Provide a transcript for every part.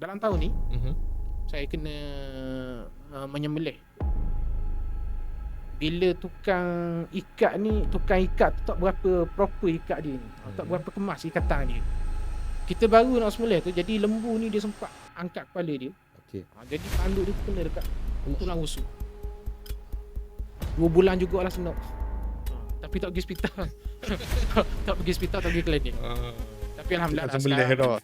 dalam tahun ni Mhm. saya kena menyembelih. Bila tukang ikat tu tak berapa proper ikat dia ni. Tak berapa kemas ikatan dia. Kita baru nak sembelih tu, jadi lembu ni dia sempat angkat kepala dia. Okey. Jadi tanduk dia kena dekat tulang rusuk. 2 bulan jugalah senok. Tapi tak pergi hospital. tak pergi hospital, tak pergi klinik. Tapi alhamdulillah Nak sembelih sekarang dah.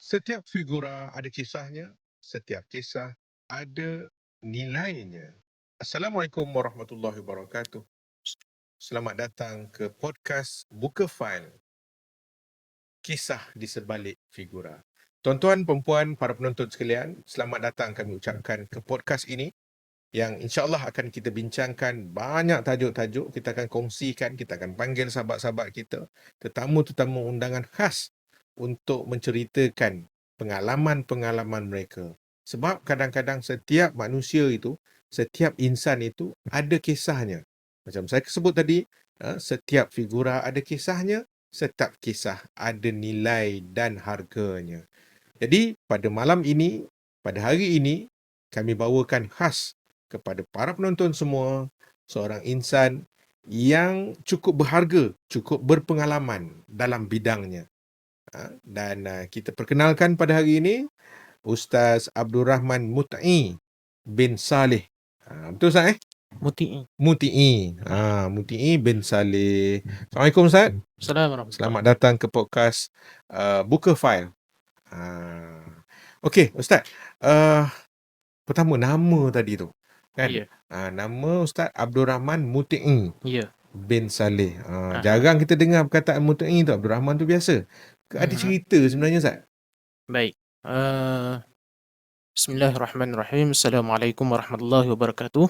Setiap figura ada kisahnya, setiap kisah ada nilainya. Assalamualaikum warahmatullahi wabarakatuh. Selamat datang ke podcast Buka File. Kisah di sebalik figura. Tuan-tuan, perempuan, para penonton sekalian, selamat datang kami ucapkan ke podcast ini yang insya-Allah akan kita bincangkan banyak tajuk-tajuk. Kita akan kongsikan, kita akan panggil sahabat-sahabat kita, tetamu-tetamu undangan khas untuk menceritakan pengalaman-pengalaman mereka. Sebab kadang-kadang setiap manusia itu, setiap insan itu ada kisahnya. Macam saya sebut tadi, setiap figura ada kisahnya, setiap kisah ada nilai dan harganya. Jadi pada malam ini, pada hari ini, kami bawakan khas kepada para penonton semua seorang insan yang cukup berharga, cukup berpengalaman dalam bidangnya. Dan kita perkenalkan pada hari ini Ustaz Abdul Rahman Mut'i bin Saleh. Betul Ustaz Muti'i. Mut'i. Mut'i bin Saleh. Assalamualaikum Ustaz. Assalamualaikum. Selamat datang ke podcast Buka File. Okey Ustaz. Pertama nama tadi tu kan. Ya. Nama Ustaz Abdul Rahman Mut'i Ya. bin Saleh. Jarang kita dengar perkataan Mut'i tu. Abdul Rahman tu biasa. Ada cerita sebenarnya Ustaz? Baik. Bismillahirrahmanirrahim. Assalamualaikum warahmatullahi wabarakatuh.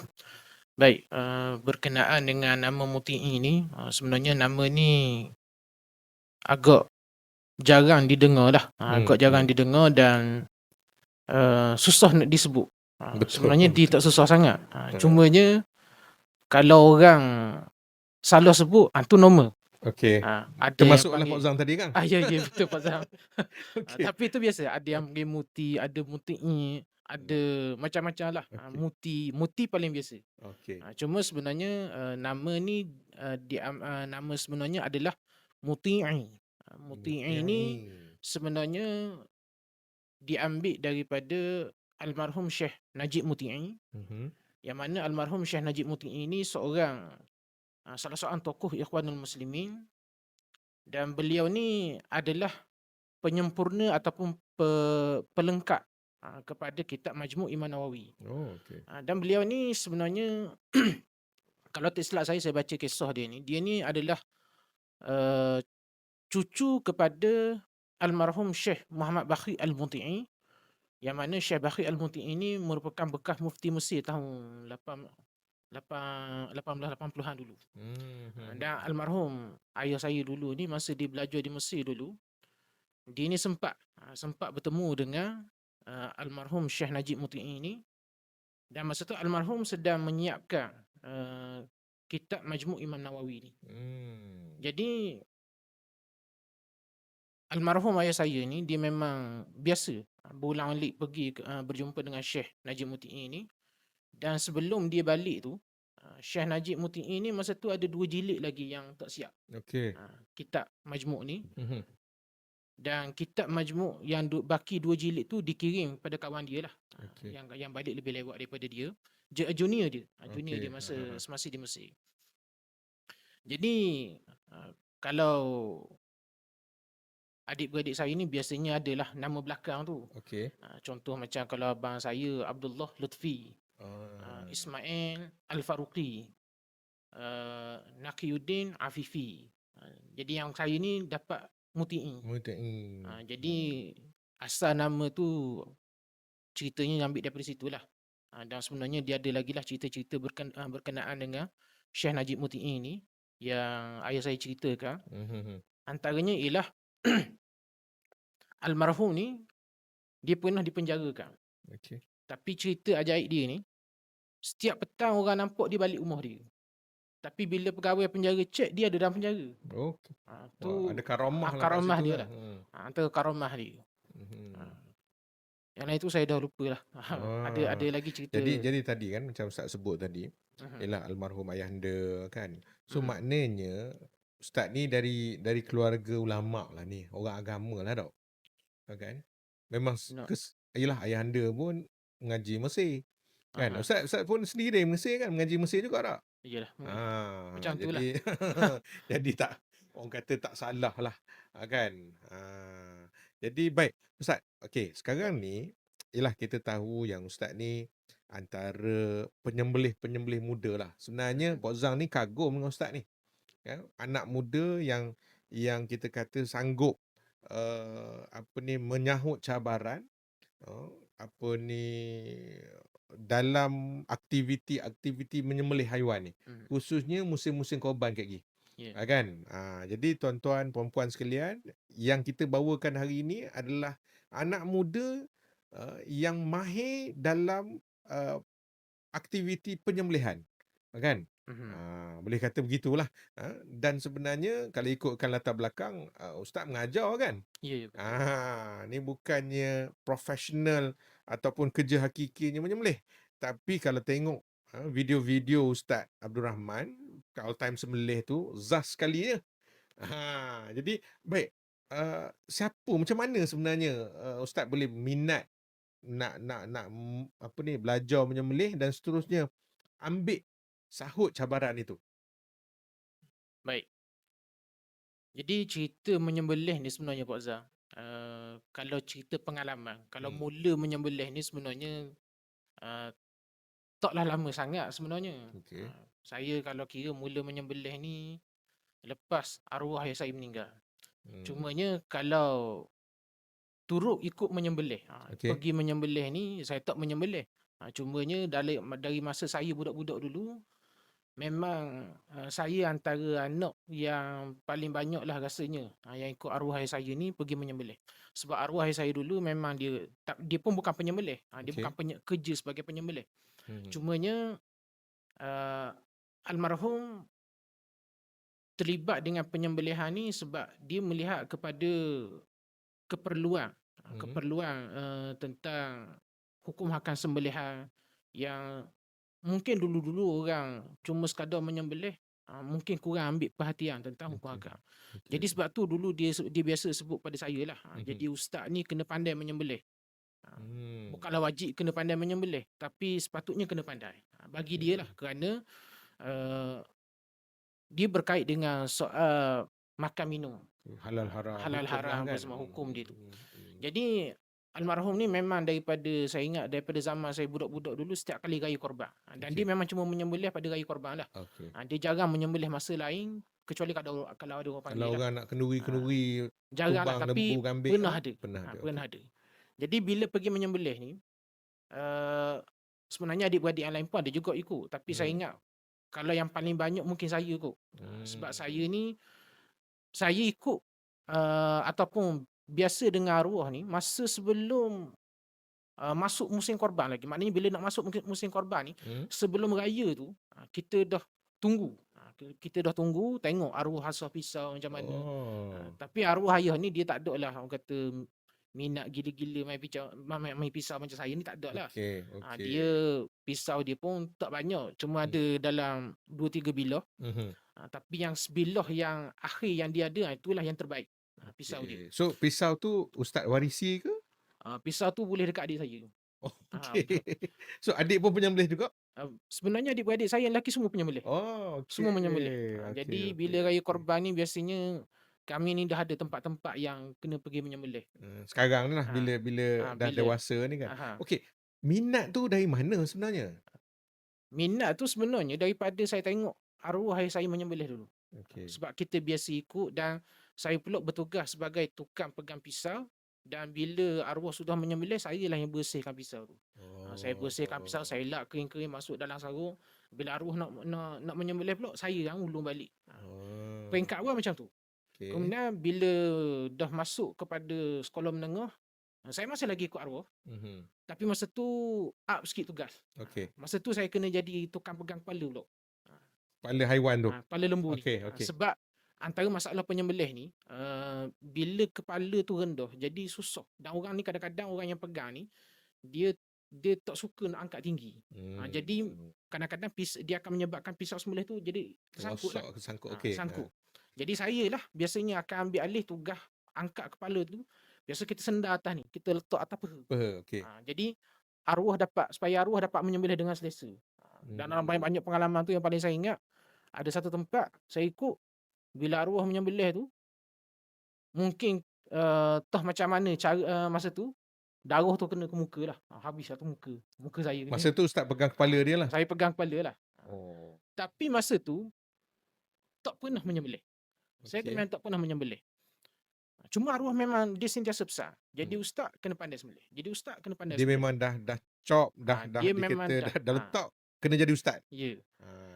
Baik, berkenaan dengan nama Muti'i ni, sebenarnya nama ni agak jarang didengar lah. Agak jarang didengar dan susah nak disebut. Sebenarnya dia tak susah sangat. Cumanya kalau orang salah sebut, tu normal. Okey. Ada Termasuklah yang Pak Zam tadi kan? ya betul Pak Zam. Okey. Tapi itu biasa. Ada yang panggil Muti, ada Muti'i, ada macam-macam lah. Muti paling biasa. Okey. Cuma sebenarnya nama ni nama sebenarnya adalah Muti'i. Muti'i ni sebenarnya diambil daripada almarhum Syekh Najib Muti'i. Yang mana almarhum Syekh Najib Muti'i ni salah seorang tokoh Ikhwanul Muslimin, dan beliau ni adalah penyempurna ataupun pelengkap kepada kitab Majmu' Imam Nawawi. Okey. Dan beliau ni sebenarnya kalau tak silap saya baca kisah dia ni adalah cucu kepada almarhum Syekh Muhammad Baqi Al-Muti'i, yang mana Syekh Baqi Al-Muti'i ini merupakan bekas mufti Mesir tahun 1880-an dulu. Dan almarhum ayah saya dulu ni, masa dia belajar di Mesir dulu, dia ni sempat bertemu dengan almarhum Syekh Najib Muti'i ni. Dan masa tu almarhum sedang menyiapkan kitab Majmu' Imam Nawawi ni. Jadi almarhum ayah saya ni dia memang biasa berulang-alik pergi berjumpa dengan Syekh Najib Muti'i ni. Dan sebelum dia balik tu, Syekh Najib Muti'i ni masa tu ada 2 jilid lagi yang tak siap. Okey. Kitab Majmu' ni. Dan kitab Majmu' yang baki 2 jilid tu dikirim pada kawan dia lah. Yang balik lebih lewat daripada dia. Junior dia. Junior dia semasa di Mesir. Jadi kalau adik-beradik saya ni biasanya adalah nama belakang tu. Okey. Contoh macam kalau abang saya Abdullah Lutfi, Ismail Al-Faruqi, Naqiyuddin Afifi. Jadi yang saya ni dapat Muti'i. Jadi asal nama tu ceritanya ambil daripada situlah. Dan sebenarnya dia ada lagi lah cerita-cerita berkenaan dengan Syekh Najib Muti'i ni yang ayah saya ceritakan. Antaranya ialah almarhum ni dia pernah dipenjarakan. Okey. Tapi cerita ajaib dia ni, setiap petang orang nampak dia balik rumah dia. Tapi bila pegawai penjara check, dia ada dalam penjara. Okey. Wah, Tu ada karamah lah kat karamah situ dia lah. lah. Antara karamah dia. Mhm. Yang lain tu saya dah lupa lah. Ada Ah. lagi cerita. Jadi tadi kan macam Ustaz sebut tadi, Mhm. ialah almarhum ayahanda kan. So Mhm. maknanya Ustaz ni dari keluarga ulama lah ni, orang agama lah tau. Kan? Memang No. ialah ayahanda pun mengaji Mesir. Kan? Aha. Ustaz pun sendiri Mesir kan, mengaji Mesir juga tak? Iyalah. Macam tu lah. Jadi jadi tak, orang kata tak salah lah. Kan? Jadi baik Ustaz. Okey, sekarang ni ialah kita tahu yang Ustaz ni antara penyembelih-penyembelih muda lah. Sebenarnya Pok Zang ni kagum dengan Ustaz ni. Ya, anak muda yang kita kata sanggup menyahut cabaran dalam aktiviti menyembelih haiwan ni. Khususnya musim-musim korban kat gini. Yeah. Kan? Jadi tuan-tuan puan-puan sekalian, yang kita bawakan hari ini adalah anak muda yang mahir dalam aktiviti penyembelihan. Kan? Boleh kata begitulah. Dan sebenarnya kalau ikutkan latar belakang, Ustaz mengajar kan? Ya, betul. Ni bukannya profesional ataupun kerja hakikinya menyembelih. Tapi kalau tengok video-video Ustaz Abdul Rahman, all time sembelih tu, zas sekali ya. Jadi baik, macam mana sebenarnya Ustaz boleh minat nak belajar menyembelih dan seterusnya ambil sahut cabaran itu? Baik. Jadi cerita menyembelih ni sebenarnya Pak Zah, kalau cerita pengalaman, kalau mula menyembelih ni sebenarnya taklah lama sangat sebenarnya. Okey. Saya kalau kira mula menyembelih ni lepas arwah ayah saya meninggal. Cumanya kalau turut ikut menyembelih, Okey. pergi menyembelih ni saya tak menyembelih. Cumanya dari masa saya budak-budak dulu, memang saya antara anak yang paling banyak lah rasanya yang ikut arwah ayah saya ni pergi menyembelih. Sebab arwah ayah saya dulu memang dia pun bukan penyembelih. Dia Okey. bukan kerja sebagai penyembelih. Cumanya almarhum terlibat dengan penyembelihan ni sebab dia melihat kepada keperluan tentang hukum hakam sembelihan yang mungkin dulu-dulu orang cuma sekadar menyembelih, mungkin kurang ambil perhatian tentang hukum hakam. Jadi sebab tu dulu dia biasa sebut pada saya lah, jadi ustaz ni kena pandai menyembelih. Bukanlah wajib kena pandai menyembelih, tapi sepatutnya kena pandai. Bagi dia lah, kerana dia berkait dengan soal makan minum, halal haram apa kan? semua hukum dia tu. Jadi almarhum ni memang saya ingat daripada zaman saya budak-budak dulu, setiap kali raya korban, dan dia memang cuma menyembelih pada raya korban lah. Dia jarang menyembelih masa lain, kecuali kalau ada orang panggil Kalau lah. orang nak kenduri Jarang lah, tumbang, tapi lembu, kambing pernah ada. Jadi bila pergi menyembelih ni, sebenarnya adik-beradik yang lain pun ada juga ikut, tapi saya ingat kalau yang paling banyak mungkin saya kot. Sebab saya ikut ataupun biasa dengan arwah ni masa sebelum masuk musim korban lagi. Maknanya bila nak masuk musim korban ni, sebelum raya tu, kita dah tunggu. Kita dah tunggu tengok arwah hasah pisau macam mana. Tapi arwah ayah ni dia tak ada lah orang kata minat gila-gila main pisau macam saya ni, tak ada lah. Dia pisau dia pun tak banyak, cuma ada dalam 2-3 bilah. Tapi yang sebilah yang akhir yang dia ada, itulah yang terbaik pisau dia. So pisau tu Ustaz warisi ke? Pisau tu boleh dekat adik saya. So adik pun penyembelih juga? Sebenarnya adik-beradik saya yang lelaki semua penyembelih. Semua menyembelih. Jadi bila raya korban ni biasanya kami ni dah ada tempat-tempat yang kena pergi menyembelih. Sekarang ni lah bila dah dewasa ni kan. Okey, minat tu dari mana sebenarnya? Minat tu sebenarnya daripada saya tengok arwah ayah saya menyembelih dulu. Sebab kita biasa ikut, dan saya pula bertugas sebagai tukang pegang pisau, dan bila arwah sudah menyembelih, saya lah yang bersihkan pisau tu. Saya bersihkan pisau, saya lap kering-kering masuk dalam sarung. Bila arwah nak menyembelih pula, saya yang ulung balik. Peringkat awal macam tu. Okey. Kemudian bila dah masuk kepada sekolah menengah, saya masih lagi ikut arwah, Mhm. tapi masa tu up sikit tugas. Okey. Masa tu saya kena jadi tukang pegang kepala pula. Kepala haiwan tu. Kepala lembu ni. Okey, okey. Sebab antara masalah penyembelih ni, bila kepala tu rendah, jadi susah. Dan orang ni kadang-kadang orang yang pegang ni, dia dia tak suka nak angkat tinggi. Jadi kadang-kadang dia akan menyebabkan pisau sembelih tu jadi tersangkut lah. Tersangkut. Okey. Sangkut. Jadi saya lah biasanya akan ambil alih tugas angkat kepala tu. Biasa kita sendar atas ni, kita letak atas peha. Okey. Jadi supaya arwah dapat menyembelih dengan selesa. Dan dalam banyak-banyak pengalaman tu yang paling saya ingat, ada satu tempat saya ikut, bila arwah menyembelih tu, mungkin toh macam mana cara masa tu, darah tu kena ke muka lah. Habis satu muka saya. Masa tu Ustaz pegang kepala dia lah. Saya pegang kepala lah. Oh. Tapi masa tu tak pernah menyembelih. Saya Okey. memang tak pernah menyembelih. Cuma arwah memang dia sentiasa besar. Jadi ustaz kena pandai sembelih. Dia memang dah chop, dah dia memang dikata dah. dah letak kena jadi ustaz. Ya.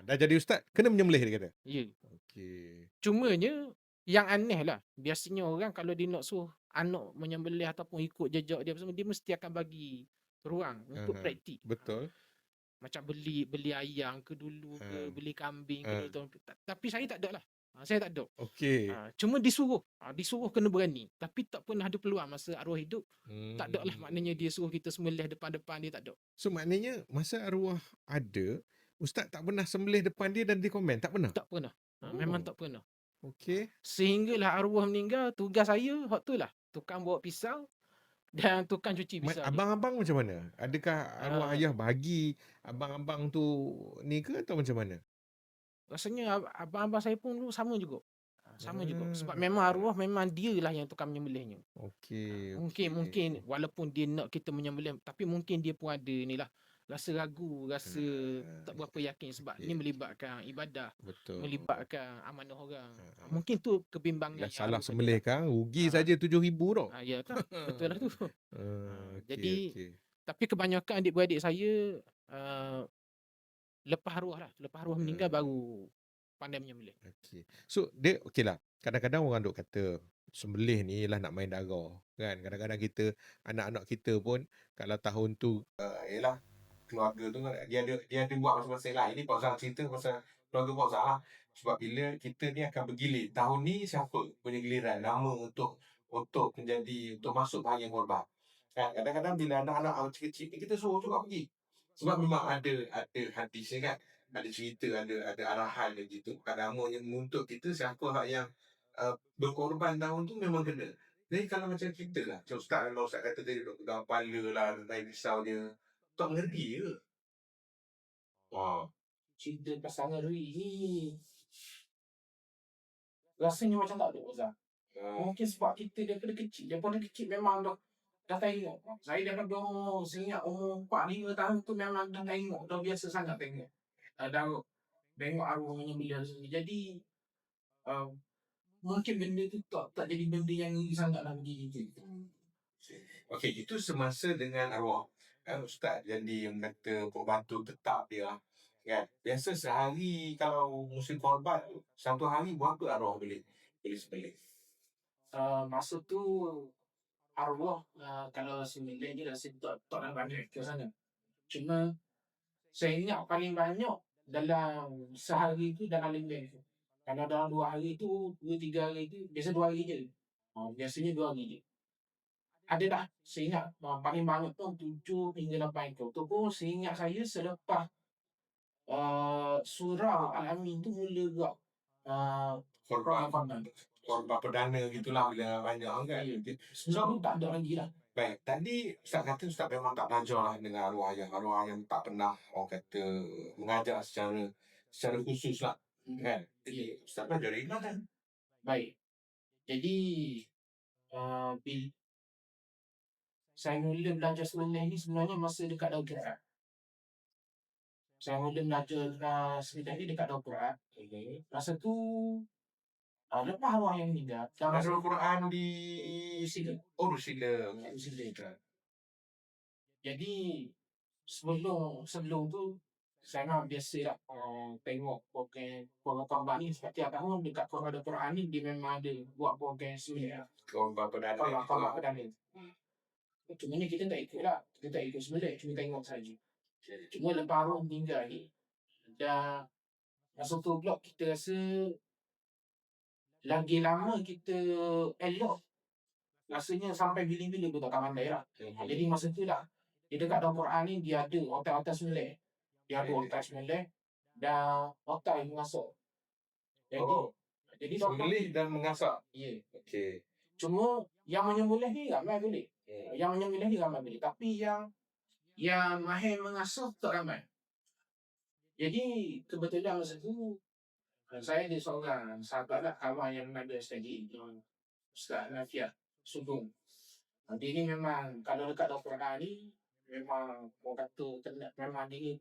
Dah jadi ustaz kena menyembelih dia kata. Ya. Okey. Cumanya yang aneh lah. Biasanya orang kalau dia nak suruh anak menyembelih ataupun ikut jejak dia semua, dia mesti akan bagi ruang untuk praktik. Betul. Macam beli ayam ke dulu ke, beli kambing ke dulu. Tapi saya tak ada lah. Saya tak ada. Okey. Cuma disuruh kena berani. Tapi tak pernah ada peluang masa arwah hidup. Tak ada lah maknanya dia suruh kita sembelih depan-depan dia, tak ada. So maknanya masa arwah ada, ustaz tak pernah sembelih depan dia dan dia komen, tak pernah? Tak pernah. Memang tak pernah. Okey. Sehinggalah arwah meninggal, tugas saya hak tu lah. Tukang bawa pisau dan tukang cuci pisau. Abang-abang macam mana? Adakah arwah ayah bagi abang-abang tu ni ke atau macam mana? Rasanya abang-abang saya pun dulu sama juga. Sama juga. Sebab memang arwah memang dia lah yang tukang menyembelihnya. Okey. Mungkin walaupun dia nak kita menyembelih, tapi mungkin dia pun ada ni lah, rasa ragu, rasa tak berapa yakin sebab ni melibatkan ibadah. Betul. Melibatkan amanah orang. Mungkin tu kebimbangan. Dah salah sembelih kan, rugi saja 7,000 tau. Ya kan? Betul lah tu. Jadi okey. tapi kebanyakan adik-beradik saya lepas arwah meninggal baru pandai menyembelih. Okey. So dia okeylah. Kadang-kadang orang duk kata sembelih ni ialah nak main darah kan. Kadang-kadang kita anak-anak kita pun kalau tahun tu ialah keluarga tu dia ada buat masing-masing lah. Ini Pak Zah cerita pasal keluarga Pak Zah lah. Sebab bila kita ni akan bergilir, tahun ni siapa punya giliran nama untuk masuk bahagian korban. Kan kadang-kadang bila anak-anak kecil-kecil ni kita suruh juga pergi. Sebab memang ada hadis ni kan. Ada cerita, ada arahan dia gitu. Agama yang menuntut kita siapa yang berkorban tahun tu memang kena. Jadi kalau macam kita lah, macam Ustaz kata tadi duk pegang kepala lah, main pisau dia, tak ngeri ke? Cerita pasal ngeri ni rasanya macam tak ada Ustaz. Mungkin sebab kita daripada kecil memang dah tengok. Saya daripada saya ingat umur 4-5 tahun tu memang dah tengok, dah biasa sangat tengok. Tengok arwah menyembelih sendiri. Jadi mungkin benda tu tak jadi benda yang ngeri sangat lah bagi kita. Okey, itu semasa dengan arwah. Ustaz jadi yang kata pembantu tetap dia lah. Kan? Biasa sehari kalau musim korban tu, satu hari berapa arwah boleh sembelih? Masa tu arwah kalau sembelih dia rasa tak nak banyak ke sana. Cuma saya ingat paling banyak dalam sehari tu dalam lebih. Kalau dalam 2 hari tu, 2-3 hari tu, biasa 2 hari je. Biasanya 2 hari je. Ada dah, saya ingat paling banyak tu 7 hingga 8 ekor. Tu pun saya ingat saya selepas surah Al-Amin tu mula gerak. Korban perdana gitulah bila banyak kan. So tak ada lagi lah. Baik, tadi Ustaz kata Ustaz memang tak belajar lah dengan arwah ayah tak pernah orang kata mengajar secara khusus lah. Kan? Jadi Ustaz belajar dari mana? Baik. Jadi saya mula belajar sembelih ni sebenarnya masa dekat Daud Quran. Saya mula belajar sembelih ni dekat Daud Quran. Masa tu lepas arwah yang meninggal. Daud Quran di Rusila. Rusila. Jadi sebelum tu Saya memang biasa lah tengok program korban ni setiap tahun dekat Korban Quran ni dia memang ada buat program sembelih lah. Korban perdana. Korban perdana. Cuma ni kita tak ikut lah. Kita tak ikut sembelih, cuma tengok saja. Cuma lepas arwah meninggal ni, dah masa tu pula kita rasa lagi lama kita elok, rasanya sampai bila-bila pun tak pandai lah. Jadi masa tu lah, dia dekat dalam Quran ni dia ada otak-otak sembelih. Dia ada otak sembelih dan otak yang mengasak. Jadi Sembelih dan mengasak. Ya. Okey. Cuma yang menyembelih ni ramai boleh. Yang menyembelih ni ramai boleh. Tapi yang mahir mengasak tak ramai. Jadi kebetulan masa tu saya ada seorang sahabat lah, kawan yang ada tadi, Ustaz Nafiah Sugong. Dia ni memang kalau dekat Al-Quran ni memang orang kata kena, memang dia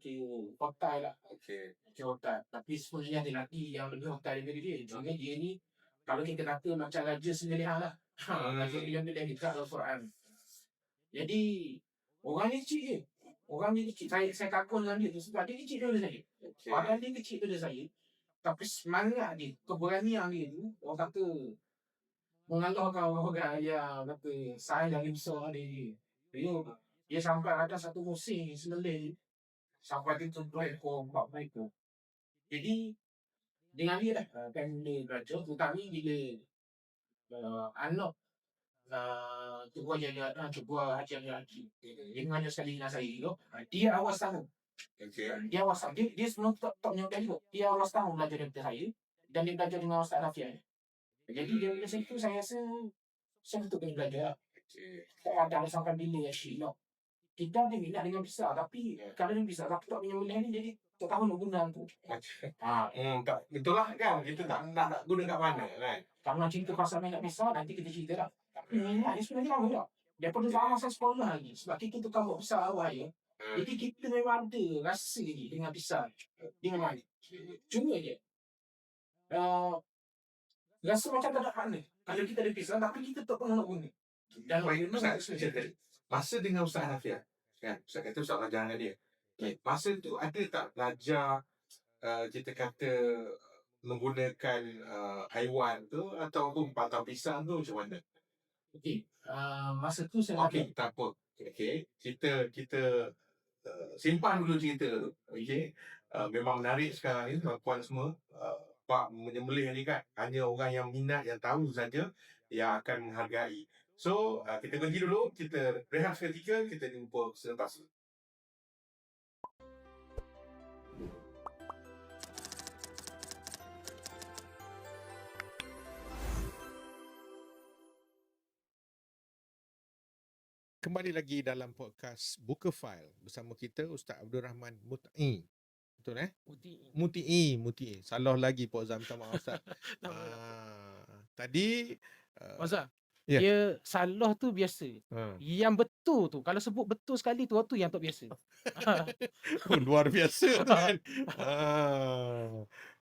hotai lah. Okey. Hotai. Tapi sebenarnya ada lagi yang lebih hotai daripada dia. Jadi dia ni kalau kita kata macam raja sembelihan lah. Raja yang dia dekat Al-Quran. Jadi orang ni kecil je. Orang ni kecil. Saya takut dengan dia sebab dia kecil daripada saya. Padahal dia kecil daripada saya. Tapi semangat dia, keberanian dia tu, orang kata mengalahkan orang yang kata saya lagi besar dia. Dia sampai ada satu musim sembelih sampai dia tutup ekor 4 ekor. Jadi dengan dia dah kan dia belajar, terutama bila anak Cikgu Haji Haji dia mengajar sekali dengan saya tu, dia awal tahun. Dia awal tahun. Dia sebelum tak menyangka juga. Dia awal tahun belajar daripada saya dan dia belajar dengan Ustaz Nafiah. Jadi dia bila situ saya rasa saya betul kena belajar. Tak ada sampai bila Syilok. Kita ada minat dengan pisau tapi kalau dia pisau tapi tak menyembelih ni jadi tak tahu nak guna tu. Tak, betul lah kan. Kita tak nak guna kat mana kan. Kalau nak cerita pasal minat pisau nanti kita cerita lah. Tapi minat ni sebenarnya lama tak. Daripada zaman saya sekolah lagi. Sebab kita tukar buat pisau awal ya. Jadi kita memang ada rasa ni dengan pisau. Dia memang ada. Cuma je. Rasa macam tak ada makna. Kalau kita ada pisau tapi kita tak pernah nak guna. Dan masa dengan Ustaz Nafiah kan, Ustaz kata Ustaz belajar dengan dia. Masa tu ada tak belajar kita kata menggunakan haiwan tu ataupun patah pisang tu macam mana? Okey, masa tu saya okey, tak apa. Okey, kita simpan dulu cerita tu. Okey. Memang menarik sekarang ni tuan-puan semua. Bab menyembelih ni kan hanya orang yang minat, yang tahu saja yang akan menghargai. So, kita berhenti dulu, kita rehat seketika, kita jumpa selepas ini. Kembali lagi dalam podcast Buka File bersama kita Ustaz Abdul Rahman Mut'i. Betul Mut'i. Salah lagi Pak Zam, minta maaf Ustaz. Tadi Ustaz, dia salah tu biasa. Yang betul tu, kalau sebut betul sekali tu yang tak biasa. Luar biasa kan.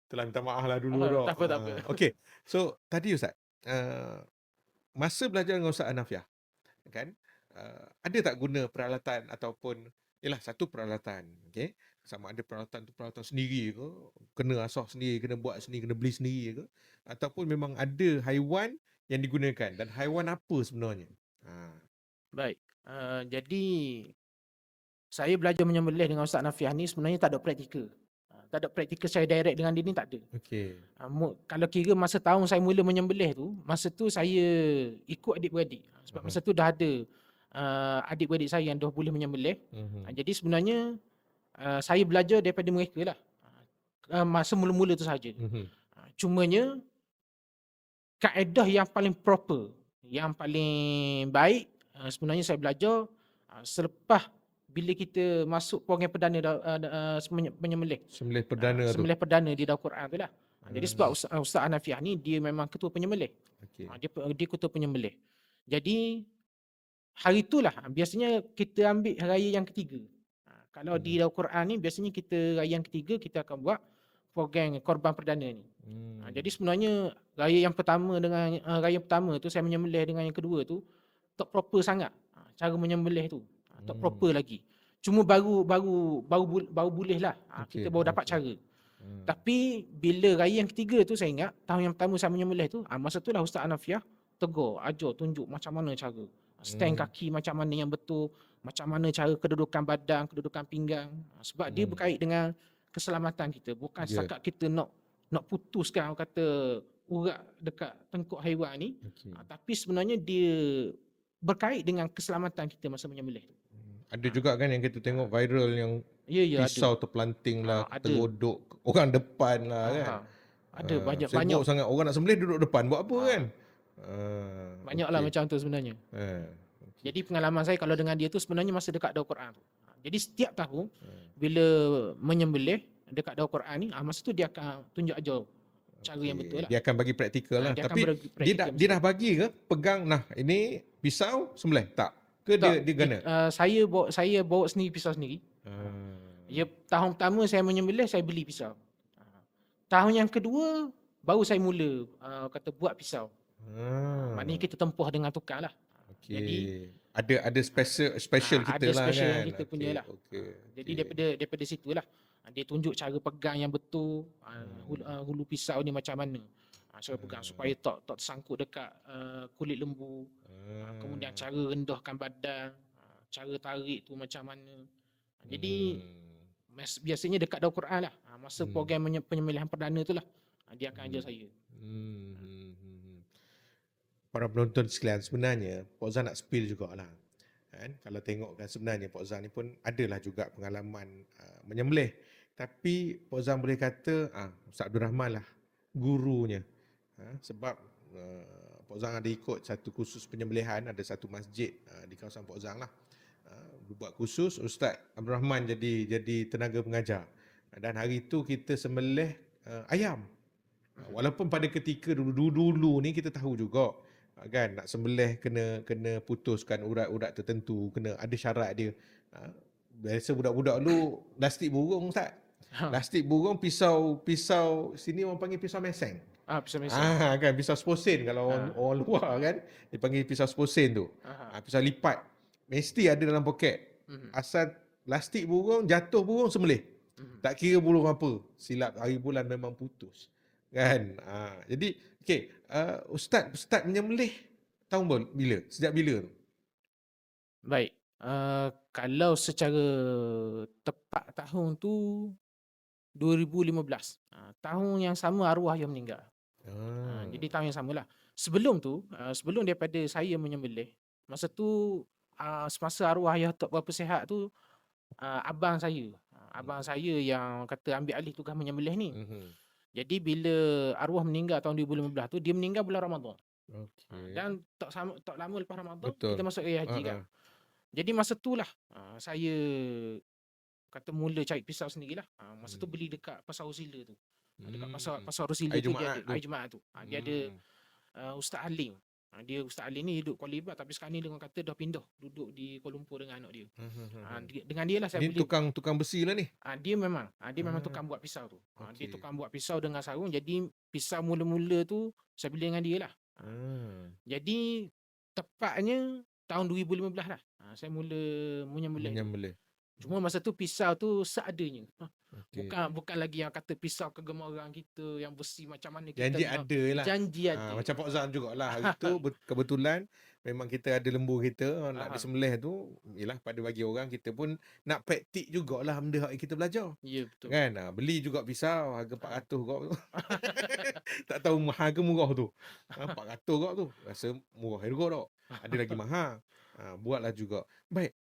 Itulah, minta maaf lah dulu dok. Tak apa. Okey. So, tadi Ustaz, masa belajar dengan Ustaz Nafiah kan, ada tak guna peralatan ataupun satu peralatan, okey, sama ada peralatan tu peralatan sendiri ke, kena asah sendiri, kena buat sendiri, kena beli sendiri ke, ataupun memang ada haiwan yang digunakan dan haiwan apa sebenarnya? Baik. Jadi saya belajar menyembelih dengan Ustaz Nafiah ni sebenarnya tak ada praktikal. Tak ada praktikal saya direct dengan dia ni, tak ada. Okey. Kalau kira masa tahun saya mula menyembelih tu, masa tu saya ikut adik-beradik. Sebab masa tu dah ada adik-beradik saya yang dah boleh menyembelih. Jadi sebenarnya saya belajar daripada mereka lah. Masa mula-mula tu saja. Cumanya kaedah yang paling proper, yang paling baik sebenarnya saya belajar selepas bila kita masuk program perdana menyembelih. Sembelih perdana tu. Sembelih perdana di dalam Quran tu lah. Jadi sebab Ustaz Nafiah ni dia memang ketua penyembelih. Okay. Dia ketua penyembelih. Jadi hari itulah biasanya kita ambil raya yang ketiga. Kalau di dalam Quran ni biasanya kita raya yang ketiga kita akan buat program korban perdana ni. Jadi sebenarnya raya yang pertama dengan raya pertama tu saya menyembelih dengan yang kedua tu tak proper sangat. Cara menyembelih tu tak proper lagi. Cuma baru boleh lah. Kita Okey, baru dapat okey. cara. Tapi bila raya yang ketiga tu saya ingat, tahun yang pertama saya menyembelih tu, masa tu lah Ustaz Hanafiah tegur, ajar, tunjuk macam mana cara. Stand kaki macam mana yang betul, macam mana cara kedudukan badan, kedudukan pinggang. Sebab dia berkait dengan keselamatan kita. Bukan Ya. setakat kita nak putuskan orang kata urat dekat tengkuk haiwan ni. Okey. Tapi sebenarnya dia berkait dengan keselamatan kita masa menyembelih tu. Ada juga kan yang kita tengok viral yang Ya, ada. pisau terpelanting lah, Ada. tergodok orang depan lah kan. Ada banyak Sibuk sangat orang nak sembelih duduk depan buat apa kan. Banyaklah macam tu sebenarnya. Jadi pengalaman saya kalau dengan dia tu sebenarnya masa dekat Darul Quran tu. Jadi setiap tahun bila menyembelih dekat Darul Quran ni, masa tu dia akan tunjuk ajar cara yang betul lah. Dia akan bagi praktikal lah. Dia akan Tapi praktikal dia dah bagi ke pegang, nah ini pisau sembelih tak? Ke dia gana? Saya bawa sendiri pisau sendiri. Ya, tahun pertama saya menyembelih saya beli pisau. Tahun yang kedua baru saya mula kata buat pisau. Maknanya kita tempuh dengan tukang lah. Okay. Jadi ada special kita ada lah special kan. yang kita punya lah. Jadi daripada situlah dia tunjuk cara pegang yang betul, hulu pisau ni macam mana. Cara pegang supaya tak tersangkut dekat kulit lembu. Kemudian cara rendahkan badan, cara tarik tu macam mana. Jadi biasanya dekat Darul Quran lah. Masa program penyembelihan perdana tu lah dia akan ajar saya. Para penonton sekalian, sebenarnya Pak Zan nak spill jugalah. Kan? Kalau tengok kan sebenarnya Pak Zan ni pun adalah juga pengalaman menyembelih. Tapi Pak Zan boleh kata Ustaz Abdul Rahman lah gurunya. Sebab Pak Zan ada ikut satu kursus penyembelihan, ada satu masjid di kawasan Pak Zan lah. Buat kursus, Ustaz Abdul Rahman jadi tenaga pengajar. Dan hari itu kita sembelih ayam. Walaupun pada ketika dulu ni kita tahu juga kan nak sembelih kena putuskan urat-urat tertentu, kena ada syarat dia. Biasa budak-budak dulu plastik burung Ustaz. Plastik burung, pisau sini orang panggil pisau meseng. Pisau meseng. Kan pisau sposen kalau orang luar kan dia panggil pisau sposen tu. Pisau lipat. Mesti ada dalam poket. Asal plastik burung, jatuh burung sembelih. Tak kira burung apa. Silap hari bulan memang putus. Kan? Jadi okey, Ustaz menyembelih tahun bila? Sejak bila tu? Baik. Kalau secara tepat tahun tu 2015. Tahun yang sama arwah ayah meninggal. Jadi tahun yang samalah. Sebelum tu, sebelum daripada saya menyembelih, masa tu semasa arwah ayah tak berapa sihat tu, abang saya yang kata ambil alih tugas menyembelih ni. Jadi bila arwah meninggal tahun 2015 tu, dia meninggal bulan Ramadan. Dan tak lama lepas Ramadan kita masuk raya haji kan. Jadi masa tu lah saya kata mula cari pisau sendirilah. Masa tu beli dekat Pasar Rosila tu. Dekat pasar Rosila tu dia ada hari Jumaat tu. Dia ada Ustaz Alim. Dia Ustaz Alim ni hidup Kuala Libat tapi sekarang ni dengan kata dah pindah duduk di Kuala Lumpur dengan anak dia. Dengan dia lah saya Ini beli. tukang besi lah ni. Dia memang tukang buat pisau tu. Dia tukang buat pisau dengan sarung. Jadi pisau mula-mula tu saya beli dengan dia lah. Jadi tepatnya tahun 2015 lah saya mula menyembelih. Cuma masa tu pisau tu seadanya. Bukan lagi yang kata pisau kegemaran kita yang besi macam mana kita. Janji ada lah. Janji ada. Macam Pak Zan jugalah. Hari tu kebetulan memang kita ada lembu kita nak disembelih tu. Yelah pada bagi orang kita pun nak praktik jugalah benda yang kita belajar. Ya betul. Kan? Beli juga pisau harga 400 kau tu. Tak tahu harga murah tu. 400 kau tu. Rasa murah harga tak. Ada lagi mahal. Buatlah juga. Baik.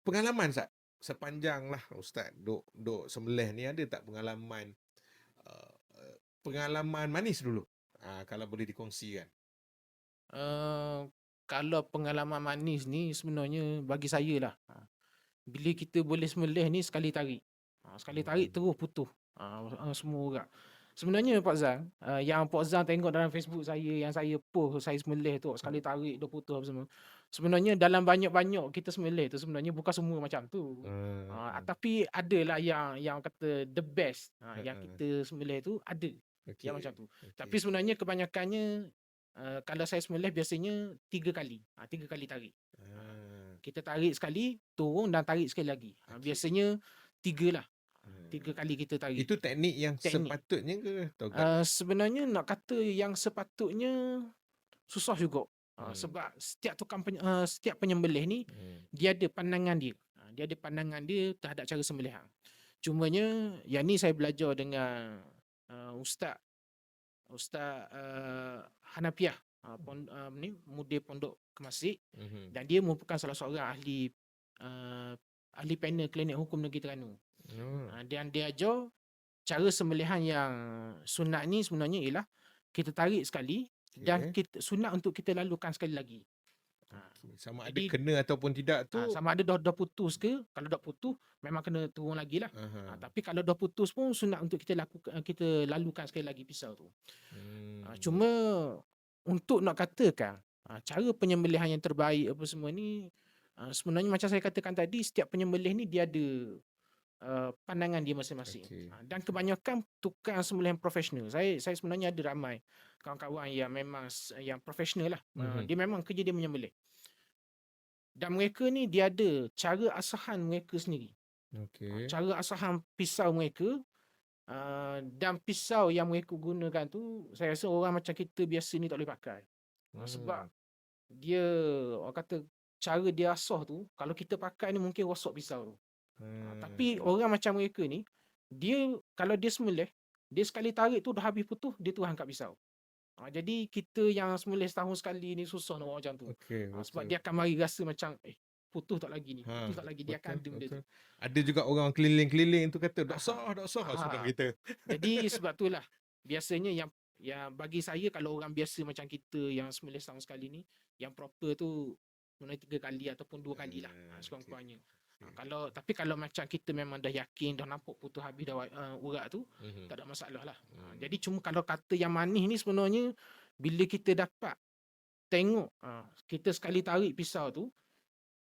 Pengalaman Ustaz sepanjang lah Ustaz duk sembelih ni, ada tak pengalaman manis dulu? Kalau boleh dikongsikan. Kalau pengalaman manis ni sebenarnya bagi saya lah. Bila kita boleh sembelih ni sekali tarik. Sekali tarik terus putus. Semua urat. Sebenarnya Pak Zan, yang Pak Zan tengok dalam Facebook saya, yang saya post saya sembelih tu, sekali tarik dah putus apa semua. Sebenarnya dalam banyak-banyak kita sembelih tu sebenarnya bukan semua macam tu. Tapi adalah yang kata the best. Yang kita sembelih tu ada yang macam tu. Tapi sebenarnya kebanyakannya kalau saya sembelih biasanya 3 kali. 3 kali tarik. Kita tarik sekali, turun dan tarik sekali lagi. Okey. Biasanya 3 lah. 3 kali kita tarik. Itu teknik yang Teknik. sepatutnya ke atau tak? Sebenarnya nak kata yang sepatutnya susah juga. Sebab setiap penyembelih ni dia ada pandangan dia. Dia ada pandangan dia terhadap cara sembelihan. Cumanya yang ni saya belajar dengan Ustaz Hanafiah, mudir pondok Kemasik, dan dia merupakan salah seorang ahli panel klinik hukum negeri Terengganu. Dan dia ajar cara sembelihan yang sunat ni sebenarnya ialah kita tarik sekali dan sunat untuk kita lalukan sekali lagi. Sama ada Jadi kena ataupun tidak tu. sama ada dah putus ke, kalau dah putus memang kena turun lagi lah. Tapi kalau dah putus pun sunat untuk kita lalukan sekali lagi pisau tu. Cuma untuk nak katakan cara penyembelihan yang terbaik apa semua ni, sebenarnya macam saya katakan tadi, setiap penyembelih ni dia ada pandangan dia masing-masing. Dan kebanyakan tukang sembelihan profesional. Saya sebenarnya ada ramai kawan-kawan yang memang yang profesional lah. Dia memang kerja dia menyembelih. Dan mereka ni dia ada cara asahan mereka sendiri. Cara asahan pisau mereka, dan pisau yang mereka gunakan tu, saya rasa orang macam kita biasa ni tak boleh pakai. Sebab dia, orang kata, cara dia asah tu, kalau kita pakai ni mungkin rosak pisau tu. Tapi orang macam mereka ni, dia kalau dia sembelih, dia sekali tarik tu dah habis putus, dia terus angkat pisau. Jadi kita yang sembelih setahun sekali ni susah nak buat macam tu. Sebab dia akan mari rasa macam putus tak lagi ni, putus tak lagi, dia akan ada benda tu. Ada juga orang keliling-keliling tu kata dak sah sudah kita. Jadi sebab itulah biasanya yang bagi saya, kalau orang biasa macam kita yang sembelih setahun sekali ni, yang proper tu sebenarnya 3 kali ataupun 2 kali lah sekurang-kurangnya. Tapi kalau macam kita memang dah yakin, dah nampak putus habis dah urat tu, tak ada masalah lah. Jadi cuma kalau kata yang manis ni sebenarnya, bila kita dapat tengok kita sekali tarik pisau tu,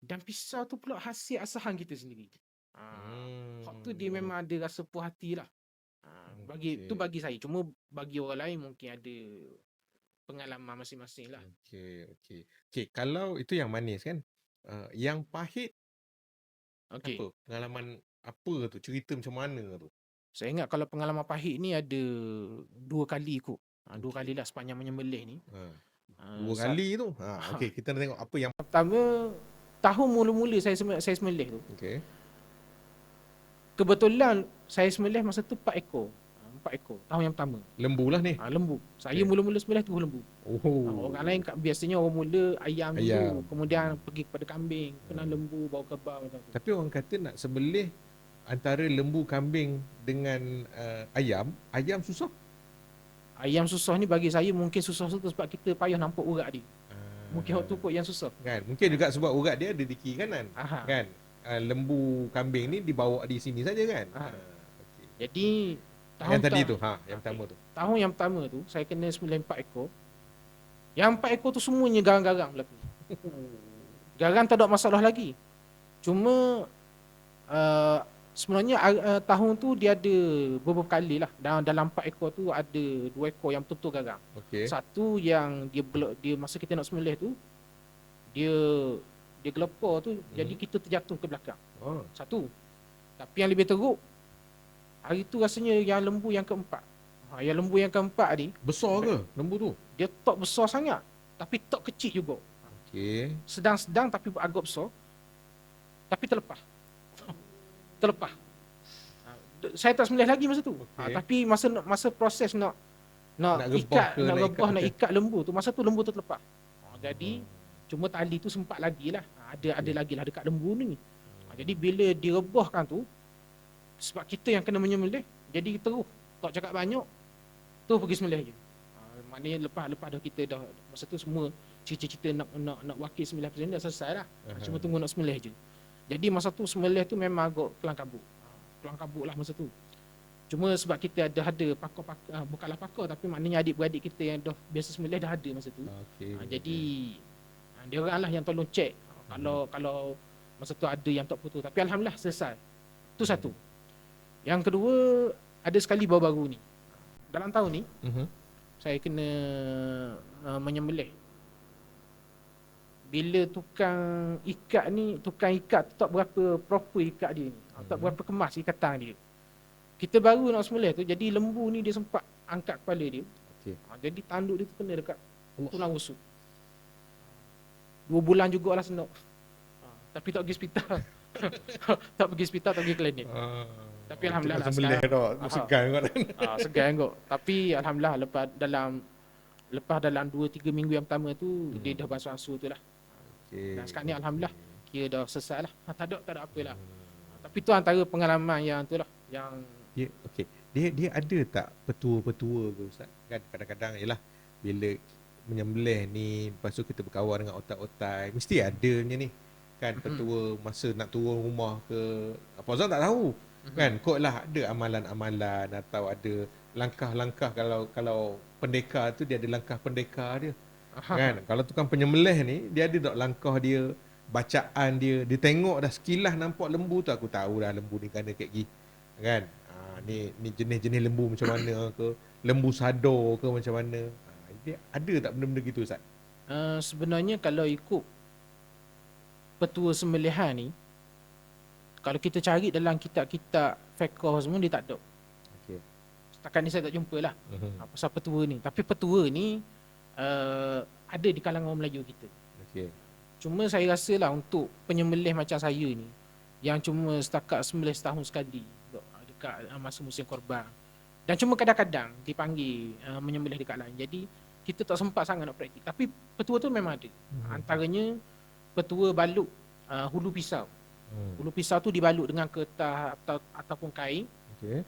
dan pisau tu pula hasil asahan kita sendiri. Hak tu dia memang ada rasa puas hati lah. Bagi saya. Cuma bagi orang lain mungkin ada pengalaman masing-masing lah. Okey, kalau itu yang manis kan. Yang pahit, apa? Pengalaman apa tu? Cerita macam mana tu? Saya ingat kalau pengalaman pahit ni ada 2 kali kot. 2 kali lah sepanjang menyembelih ni. 2 kali tu. Okey, kita nak tengok apa yang pertama, tahun mula-mula saya sembelih tu. Kebetulan saya sembelih masa tu 4 ekor. 4 ekor. Tahun yang pertama. lembu lah ni. Lembu. Saya mula-mula sembelih tu lembu. Orang lain biasanya orang mula ayam dulu, kemudian pergi kepada kambing, kena lembu, bawa kebab macam tu. Tapi orang kata nak sembelih antara lembu, kambing dengan ayam susah. Ayam susah ni bagi saya mungkin susah tu sebab kita payah nampak urat dia. Mungkin waktu kot yang susah. Kan? Mungkin juga sebab urat dia ada di kiri kanan. Kan? Lembu, kambing ni dibawa di sini saja kan. Jadi tahun yang tadi tu, yang pertama tu. Tahun yang pertama tu saya kena sembelih 4 ekor. Yang 4 ekor tu semuanya garang-garang berlaku. Garang tak ada masalah lagi. Cuma sebenarnya tahun tu dia ada beberapa kali lah. Dalam 4 ekor tu ada 2 ekor yang betul-betul garang. Satu yang dia masa kita nak sembelih tu, dia gelepar tu, jadi kita terjatuh ke belakang. Satu. Tapi yang lebih teruk, hari tu rasanya yang lembu yang keempat. Yang lembu yang keempat ni besar ke lembu tu? Dia tok besar sangat, tapi tok kecil juga. Sedang-sedang tapi agak besar. Tapi terlepas. Saya tak sembelih lagi masa tu. Tapi masa proses nak ikat lembu tu, masa tu lembu tu terlepas. Jadi cuma tali tu sempat lagi lah. Ada lagi lah dekat lembu ni. Jadi bila direbahkan tu, sebab kita yang kena menyembelih, jadi terus tak cakap banyak, terus pergi sembelih je. Maknanya lepas dah kita dah masa tu semua cerita-cerita nak wakil 9% dah selesai lah. Cuma tunggu nak sembelih je. Jadi masa tu sembelih tu memang agak kelang kabut lah masa tu. Cuma sebab kita ada pakar, bukanlah pakar, tapi maknanya adik-beradik kita yang dah biasa sembelih dah ada masa tu. Jadi dia orang lah yang tolong cek kalau masa tu ada yang tak putus. Tapi alhamdulillah selesai. Tu satu. Yang kedua, ada sekali baru-baru ni. Dalam tahun ni, saya kena menyembelih bila tukang ikat tu tak berapa proper ikat dia ni. Tak berapa kemas ikatan dia. Kita baru nak sembelih tu, jadi lembu ni dia sempat angkat kepala dia. Okey. Jadi tanduk dia tu kena dekat Allah. tulang rusuk. 2 bulan jugalah senok. Tapi tak pergi hospital. Tak pergi hospital, tak pergi klinik. Tapi alhamdulillah lah sembelih sekarang. dah segan kot. Segan kot. Tapi alhamdulillah lepas dalam 2-3 minggu yang pertama tu dia dah basuh-basuh tu lah. Okey. Dan sekarang ni alhamdulillah kira dah selesai lah. Tak ada apa lah. Tapi tu antara pengalaman yang tu lah yang Dia okey. Dia ada tak petua-petua ke Ustaz? Kan kadang-kadang ialah bila menyembelih ni, lepas tu kita berkawan dengan otak-otak, mesti adanya ni kan petua masa nak turun rumah ke. Apa Azan tak tahu. Kan kot lah ada amalan-amalan atau ada langkah-langkah, kalau pendekar tu dia ada langkah pendekar dia. Kan kalau tukang penyembelih ni dia ada tak langkah dia, bacaan dia tengok dah sekilas nampak lembu tu, aku tahu dah lembu ni kena kayak gini. Kan? Ni jenis-jenis lembu macam mana ke, lembu sado ke macam mana. Dia ada tak benda-benda gitu Ustaz? sebenarnya kalau ikut petua sembelihan ni, kalau kita cari dalam kitab-kitab fiqh semua dia tak ada. Okey. Setakat ni saya tak jumpa lah pasal petua ni. Tapi petua ni ada di kalangan orang Melayu kita. Okey. Cuma saya rasa lah untuk penyembelih macam saya ni, yang cuma setakat 19 tahun sekali dekat masa musim korban, dan cuma kadang-kadang dipanggil menyembelih dekat lain, jadi kita tak sempat sangat nak praktik. Tapi petua tu memang ada. Antaranya petua balut hulu pisau. Hulu pisau tu dibalut dengan kertas ataupun kain. Okey.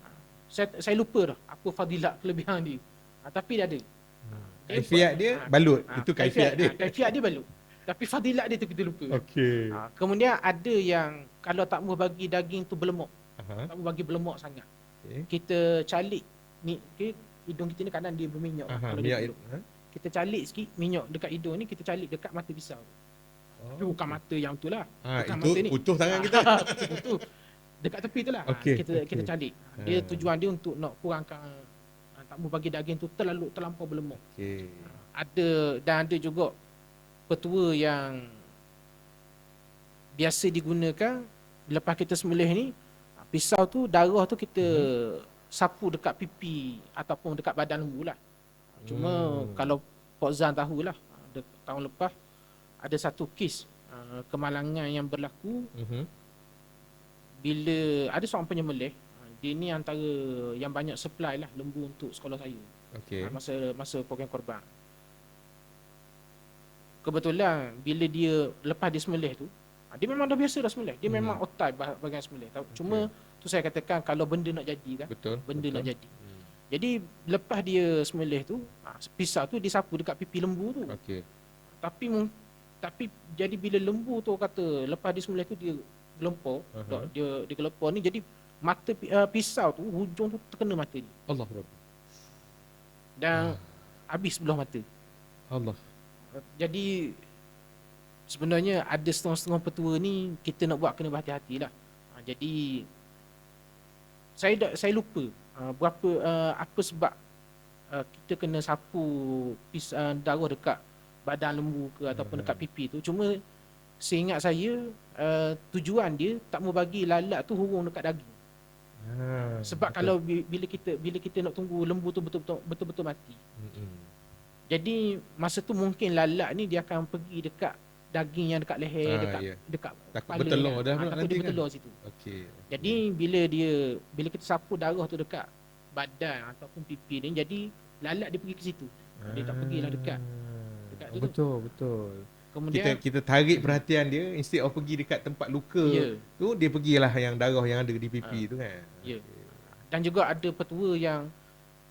Saya lupa dah apa fadilat kelebihan dia. Tapi dia ada. Kaifiat dia balut. Itu kaifiat dia. Kaifiat dia balut. Tapi fadilat dia tu kita lupa. Okey. Kemudian ada yang kalau tak mau bagi daging tu berlemak. Tak mau bagi berlemak sangat. Kita calik ni, hidung kita ni kadang dia berminyak. Kalau minyak. Kita calik sikit minyak dekat hidung ni, kita calik dekat mata pisau. Tapi bukan mata yang tu lah. Bukan itu mata ni. utuh tangan kita. Betul. Dekat tepi tu lah. Okey, Kita calik. Dia tujuan dia untuk nak kurangkan tak mau bagi daging tu terlampau berlemak. Okey. Ada juga petua yang biasa digunakan lepas kita sembelih ni, pisau tu, darah tu kita sapu dekat pipi ataupun dekat badan lembu lah. Cuma kalau Pok Zan tahulah, tahun lepas ada satu kes kemalangan yang berlaku bila ada seorang penyembelih. Dia ni antara yang banyak supply lah lembu untuk sekolah saya. Okey. Masa program korban. Kebetulan bila dia lepas dia sembelih tu, dia memang dah biasa dah sembelih. Dia memang otai bahagian sembelih. Cuma tu saya katakan kalau benda nak jadi kan. Benda nak jadi. Jadi lepas dia sembelih tu, pisau tu disapu dekat pipi lembu tu. Okey. Tapi jadi bila lembu tu kata lepas dia sembelih tu dia gelempar, dia gelempar ni, jadi mata pisau tu hujung tu terkena mata dia. Allah Akbar. Dan habis belah mata. Allah. Jadi sebenarnya ada setengah-setengah petua ni kita nak buat kena berhati-hati lah. Jadi saya lupa apa sebab kita kena sapu darah dekat badan lembu ke ataupun dekat pipi tu. Cuma seingat saya tujuan dia tak mau bagi lalat tu hurung dekat daging. Sebab kalau bila kita nak tunggu lembu tu betul-betul mati. Jadi masa tu mungkin lalat ni dia akan pergi dekat daging yang dekat leher, dekat takut kepala. bertelur dah Takut nanti dia kan. bertelur situ. Okey. Jadi bila kita sapu darah tu dekat badan ataupun pipi ni, jadi lalat dia pergi ke situ. Dia tak pergilah dekat tu. Betul. Kemudian Kita tarik perhatian dia, instead of pergi dekat tempat luka tu, dia pergilah yang darah yang ada di pipi tu kan. Ya. Dan juga ada petua yang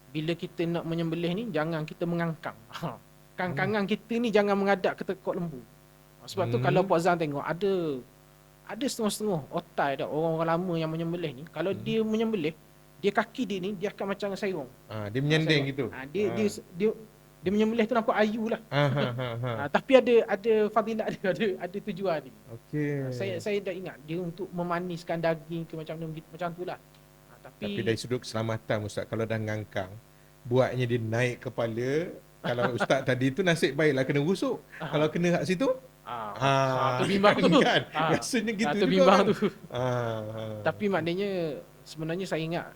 bila kita nak menyembelih ni jangan kita mengangkang. Kangkangan kita ni jangan menghadap ke tekuk lembu. Sebab tu kalau Puan Zan tengok ada setengah-setengah otai dah orang-orang lama yang menyembelih ni, kalau dia menyembelih, dia kaki dia ni dia akan macam serong. Dia menyanding gitu. Dia menyembelih tu nampak ayu lah. Tapi ada fadilat dia, ada tujuan dia. Okey. Saya dah ingat dia untuk memaniskan daging ke macam tu lah. Tapi dari sudut keselamatan Ustaz, kalau dah ngangkang, buatnya dia naik kepala. Kalau Ustaz tadi tu nasib baiklah kena rusuk. Kalau kena kat situ, Tu bimbang tu. Kan? Rasanya gitu Tu juga bimbang kan? tu. Tapi maknanya sebenarnya saya ingat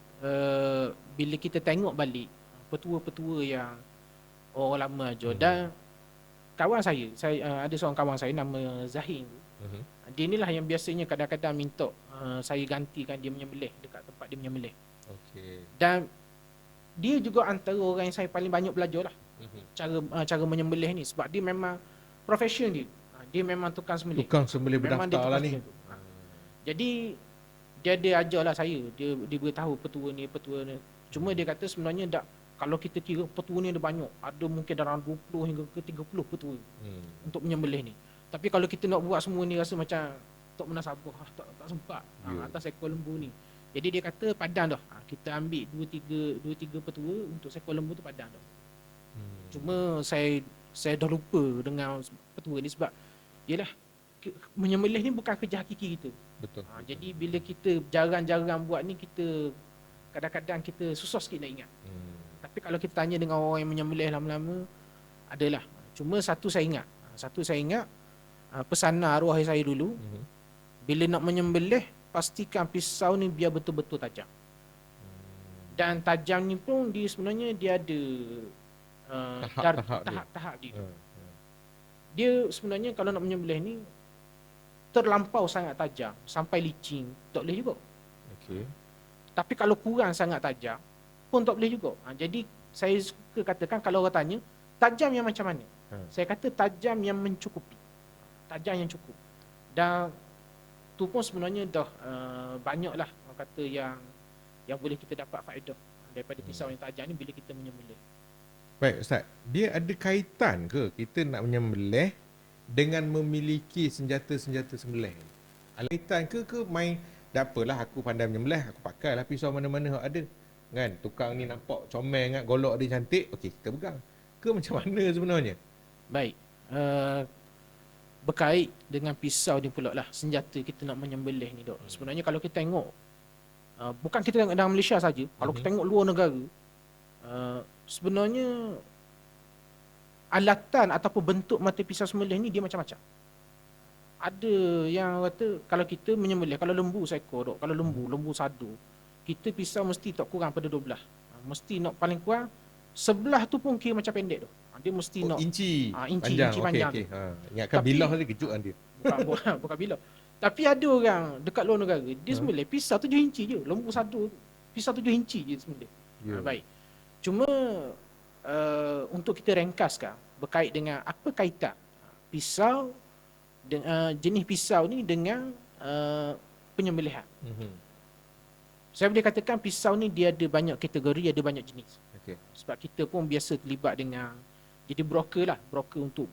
bila kita tengok balik petua-petua yang orang lama ajar dan kawan saya ada seorang kawan saya nama Zahim. Dia inilah yang biasanya kadang-kadang minta saya gantikan dia menyembelih dekat tempat dia menyembelih. Okey. Dan dia juga antara orang yang saya paling banyak belajar lah cara menyembelih ni sebab dia memang profession dia. Dia memang tukang sembelih. Tukang sembelih Memang dia berdaftar lah tukang ni. sembelih tu. Jadi dia ada ajarlah saya, dia beritahu petua ni. Cuma dia kata sebenarnya kalau kita kira petua ni ada banyak, ada mungkin dalam 20 hingga ke 30 petua untuk menyembelih ni. Tapi kalau kita nak buat semua ni rasa macam tak menasabah, tak sempat atas ekor lembu ni. Jadi dia kata padan dah. Kita ambil 2-3 petua untuk seekor lembu tu padan dah. Cuma saya dah lupa dengan petua ni sebab yalah menyembelih ni bukan kerja hakiki kita. Betul. Jadi bila kita jarang-jarang buat ni, kita kadang-kadang kita susah sikit nak ingat. Tapi kalau kita tanya dengan orang yang menyembelih lama-lama, adalah. Cuma satu saya ingat pesanan arwah saya dulu, bila nak menyembelih pastikan pisau ni biar betul-betul tajam. Dan tajam ni pun sebenarnya dia ada tahap-tahap dia. Dia sebenarnya kalau nak menyembelih ni terlampau sangat tajam sampai licin, tak boleh juga. Okey. Tapi kalau kurang sangat tajam pun tak boleh juga. Jadi saya suka katakan kalau orang tanya tajam yang macam mana, saya kata tajam yang mencukupi, tajam yang cukup. Dan tu pun sebenarnya dah banyaklah orang kata yang boleh kita dapat faedah daripada pisau yang tajam ni bila kita menyembelih. Baik Ustaz, dia ada kaitan ke kita nak menyembelih dengan memiliki senjata-senjata sembelih? Ada kaitan ke main tak apalah aku pandai menyembelih, aku pakailah pisau mana-mana yang ada. Kan, tukang ni nampak comel kan, golok dia cantik, okey kita pegang. Ke macam mana sebenarnya? Baik. Berkait dengan pisau ni pula lah senjata kita nak menyembelih ni dok. Sebenarnya kalau kita tengok bukan kita tengok dalam Malaysia saja, kalau kita tengok luar negara, sebenarnya alatan ataupun bentuk mata pisau sembelih ni dia macam-macam. Ada yang kata kalau kita menyembelih, kalau lembu seekor dok, kalau lembu satu, kita pisau mesti tak kurang pada 12. Mesti nak paling kurang sebelah tu pun kira macam pendek dok. Dia mesti nak inci inci panjang. Okey. Ingatkan bilah tadi kejut kan dia. Bukan bilah. Tapi ada orang dekat luar negara, dia sembelih pisau 7 inci je. Lembu satu pisau 7 inci je sembelih. Baik. Cuma untuk kita ringkaskan berkait dengan apa kaitan pisau jenis pisau ni dengan penyembelihan. Saya boleh katakan pisau ni dia ada banyak kategori, ada banyak jenis. Okey. Sebab kita pun biasa terlibat dengan jadi broker untuk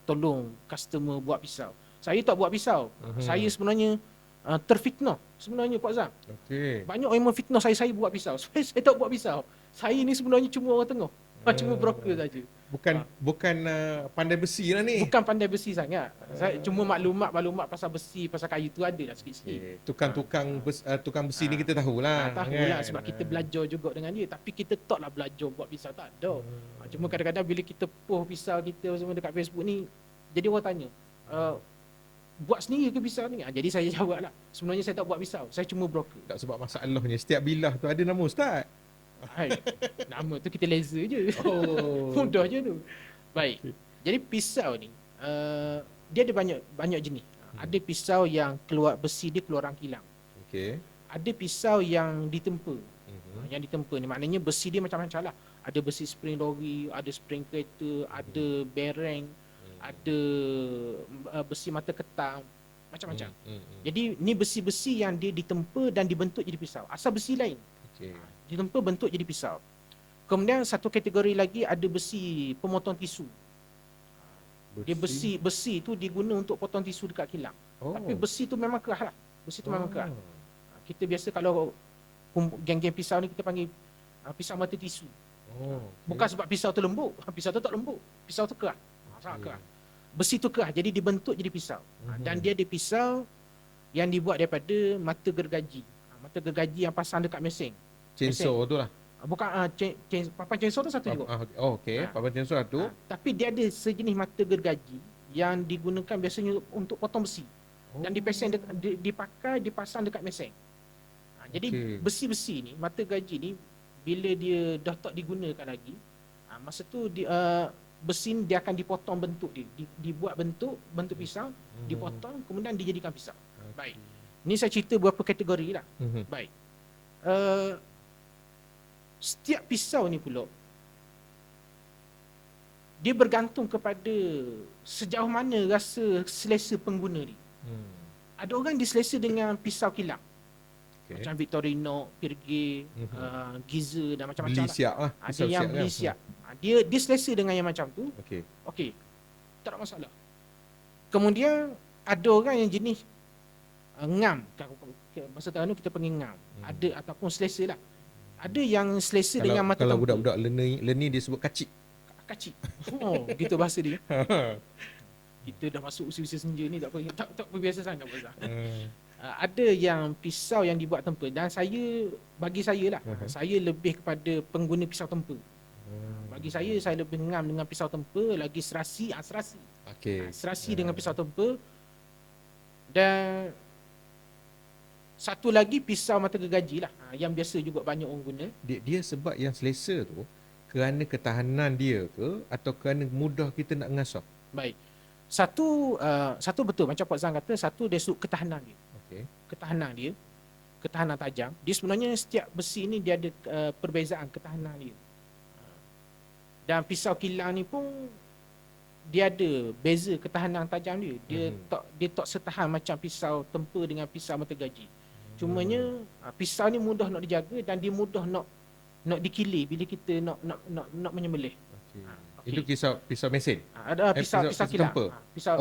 tolong customer buat pisau. Saya tak buat pisau. Saya sebenarnya terfitnah sebenarnya Pak Zam. Okey. Banyak orang memfitnah saya buat pisau. Saya tak buat pisau. Saya ni sebenarnya cuma orang tengah. Cuma broker saja. Bukan pandai besi lah ni. Bukan pandai besi sangat. Saya cuma maklumat pasal besi, pasal kayu tu ada lah sikit-sikit. Tukang besi ni kita tahulah. Tahulah sebab kita belajar juga dengan dia. Tapi kita taklah belajar buat pisau, tak ada. Cuma kadang-kadang bila kita post pisau kita semua dekat Facebook ni, jadi orang tanya, buat sendiri ke pisau ni? Jadi saya jawab lah, sebenarnya saya tak buat pisau, saya cuma broker. Tak, sebab masalahnya setiap bilah tu ada nama Ustaz. Hai, nama tu kita laser je. Mudah je tu. Baik. Jadi pisau ni dia ada banyak jenis. Ada pisau yang keluar besi dia keluar rangkilang. Okey. Ada pisau yang ditempa. Yang ditempa ni maknanya besi dia macam-macam lah. Ada besi spring lori, ada spring kereta, ada bearing, ada besi mata ketang, macam-macam. Jadi ni besi-besi yang dia ditempa dan dibentuk jadi pisau. Asal besi lain. Okey. Ditempa bentuk jadi pisau. Kemudian satu kategori lagi ada besi pemotong tisu. Dia besi tu diguna untuk potong tisu dekat kilang. Tapi besi tu memang keras lah. Besi tu memang keras. Kita biasa kalau geng-geng pisau ni kita panggil pisau mata tisu. Bukan sebab pisau tu lembut. Pisau tu tak lembut. Pisau tu keras. Sangat keras. Besi tu keras jadi dibentuk jadi pisau. Dan dia ada pisau yang dibuat daripada mata gergaji. Mata gergaji yang pasang dekat mesin. Chainsaw tu lah. Bukan papan chainsaw tu satu juga. Okey, papan chainsaw tu. Tapi dia ada sejenis mata gergaji yang digunakan biasanya untuk potong besi dan dipasang dekat mesin. Jadi Okey. besi-besi ni, mata gaji ni bila dia dah tak digunakan lagi, masa tu besi ni dia akan dipotong bentuk dia, dibuat bentuk pisau, dipotong kemudian dijadikan pisau. Baik. Ni saya cerita beberapa kategori lah. Baik. Setiap pisau ni pula dia bergantung kepada sejauh mana rasa selesa pengguna ni. Ada orang diselesa dengan pisau kilang. Okay. Macam Victorinox, Pirge, Giza dan macam-macam Beli lah. siap lah. Ada yang beli siap. Dia selesa dengan yang macam tu. Okey. Tak ada masalah. Kemudian ada orang yang jenis ngam. Masa Terengganu kita panggil ngam. Ada ataupun selesa lah. Ada yang selesa dengan mata Kalau tempur. budak-budak learning dia sebut kacik. Kacik. Gitu bahasa dia. Kita dah masuk usia-usia senja ni tak biasa sangat bahasa. Ada yang pisau yang dibuat tempur dan bagi saya lah, saya lebih kepada pengguna pisau tempur. Bagi saya lebih ngam dengan pisau tempur, lagi serasi. Okey. Serasi dengan pisau tempur. Dan satu lagi pisau mata gergaji lah, yang biasa juga banyak orang guna. Dia sebab yang selesa tu kerana ketahanan dia ke atau kerana mudah kita nak mengasah? Baik. Satu betul macam Pak Zan kata, satu dari sudut ketahanan dia. Okey. Ketahanan tajam. Dia sebenarnya setiap besi ni dia ada perbezaan ketahanan dia. Dan pisau kilang ni pun dia ada beza ketahanan tajam dia. Dia tak setahan macam pisau tempur dengan pisau mata gaji. Cumanya pisau ni mudah nak dijaga dan dia mudah nak dikilir bila kita nak menyembelih. Okay. Itu pisau mesin. Ada pisau kilang. tempur. Pisau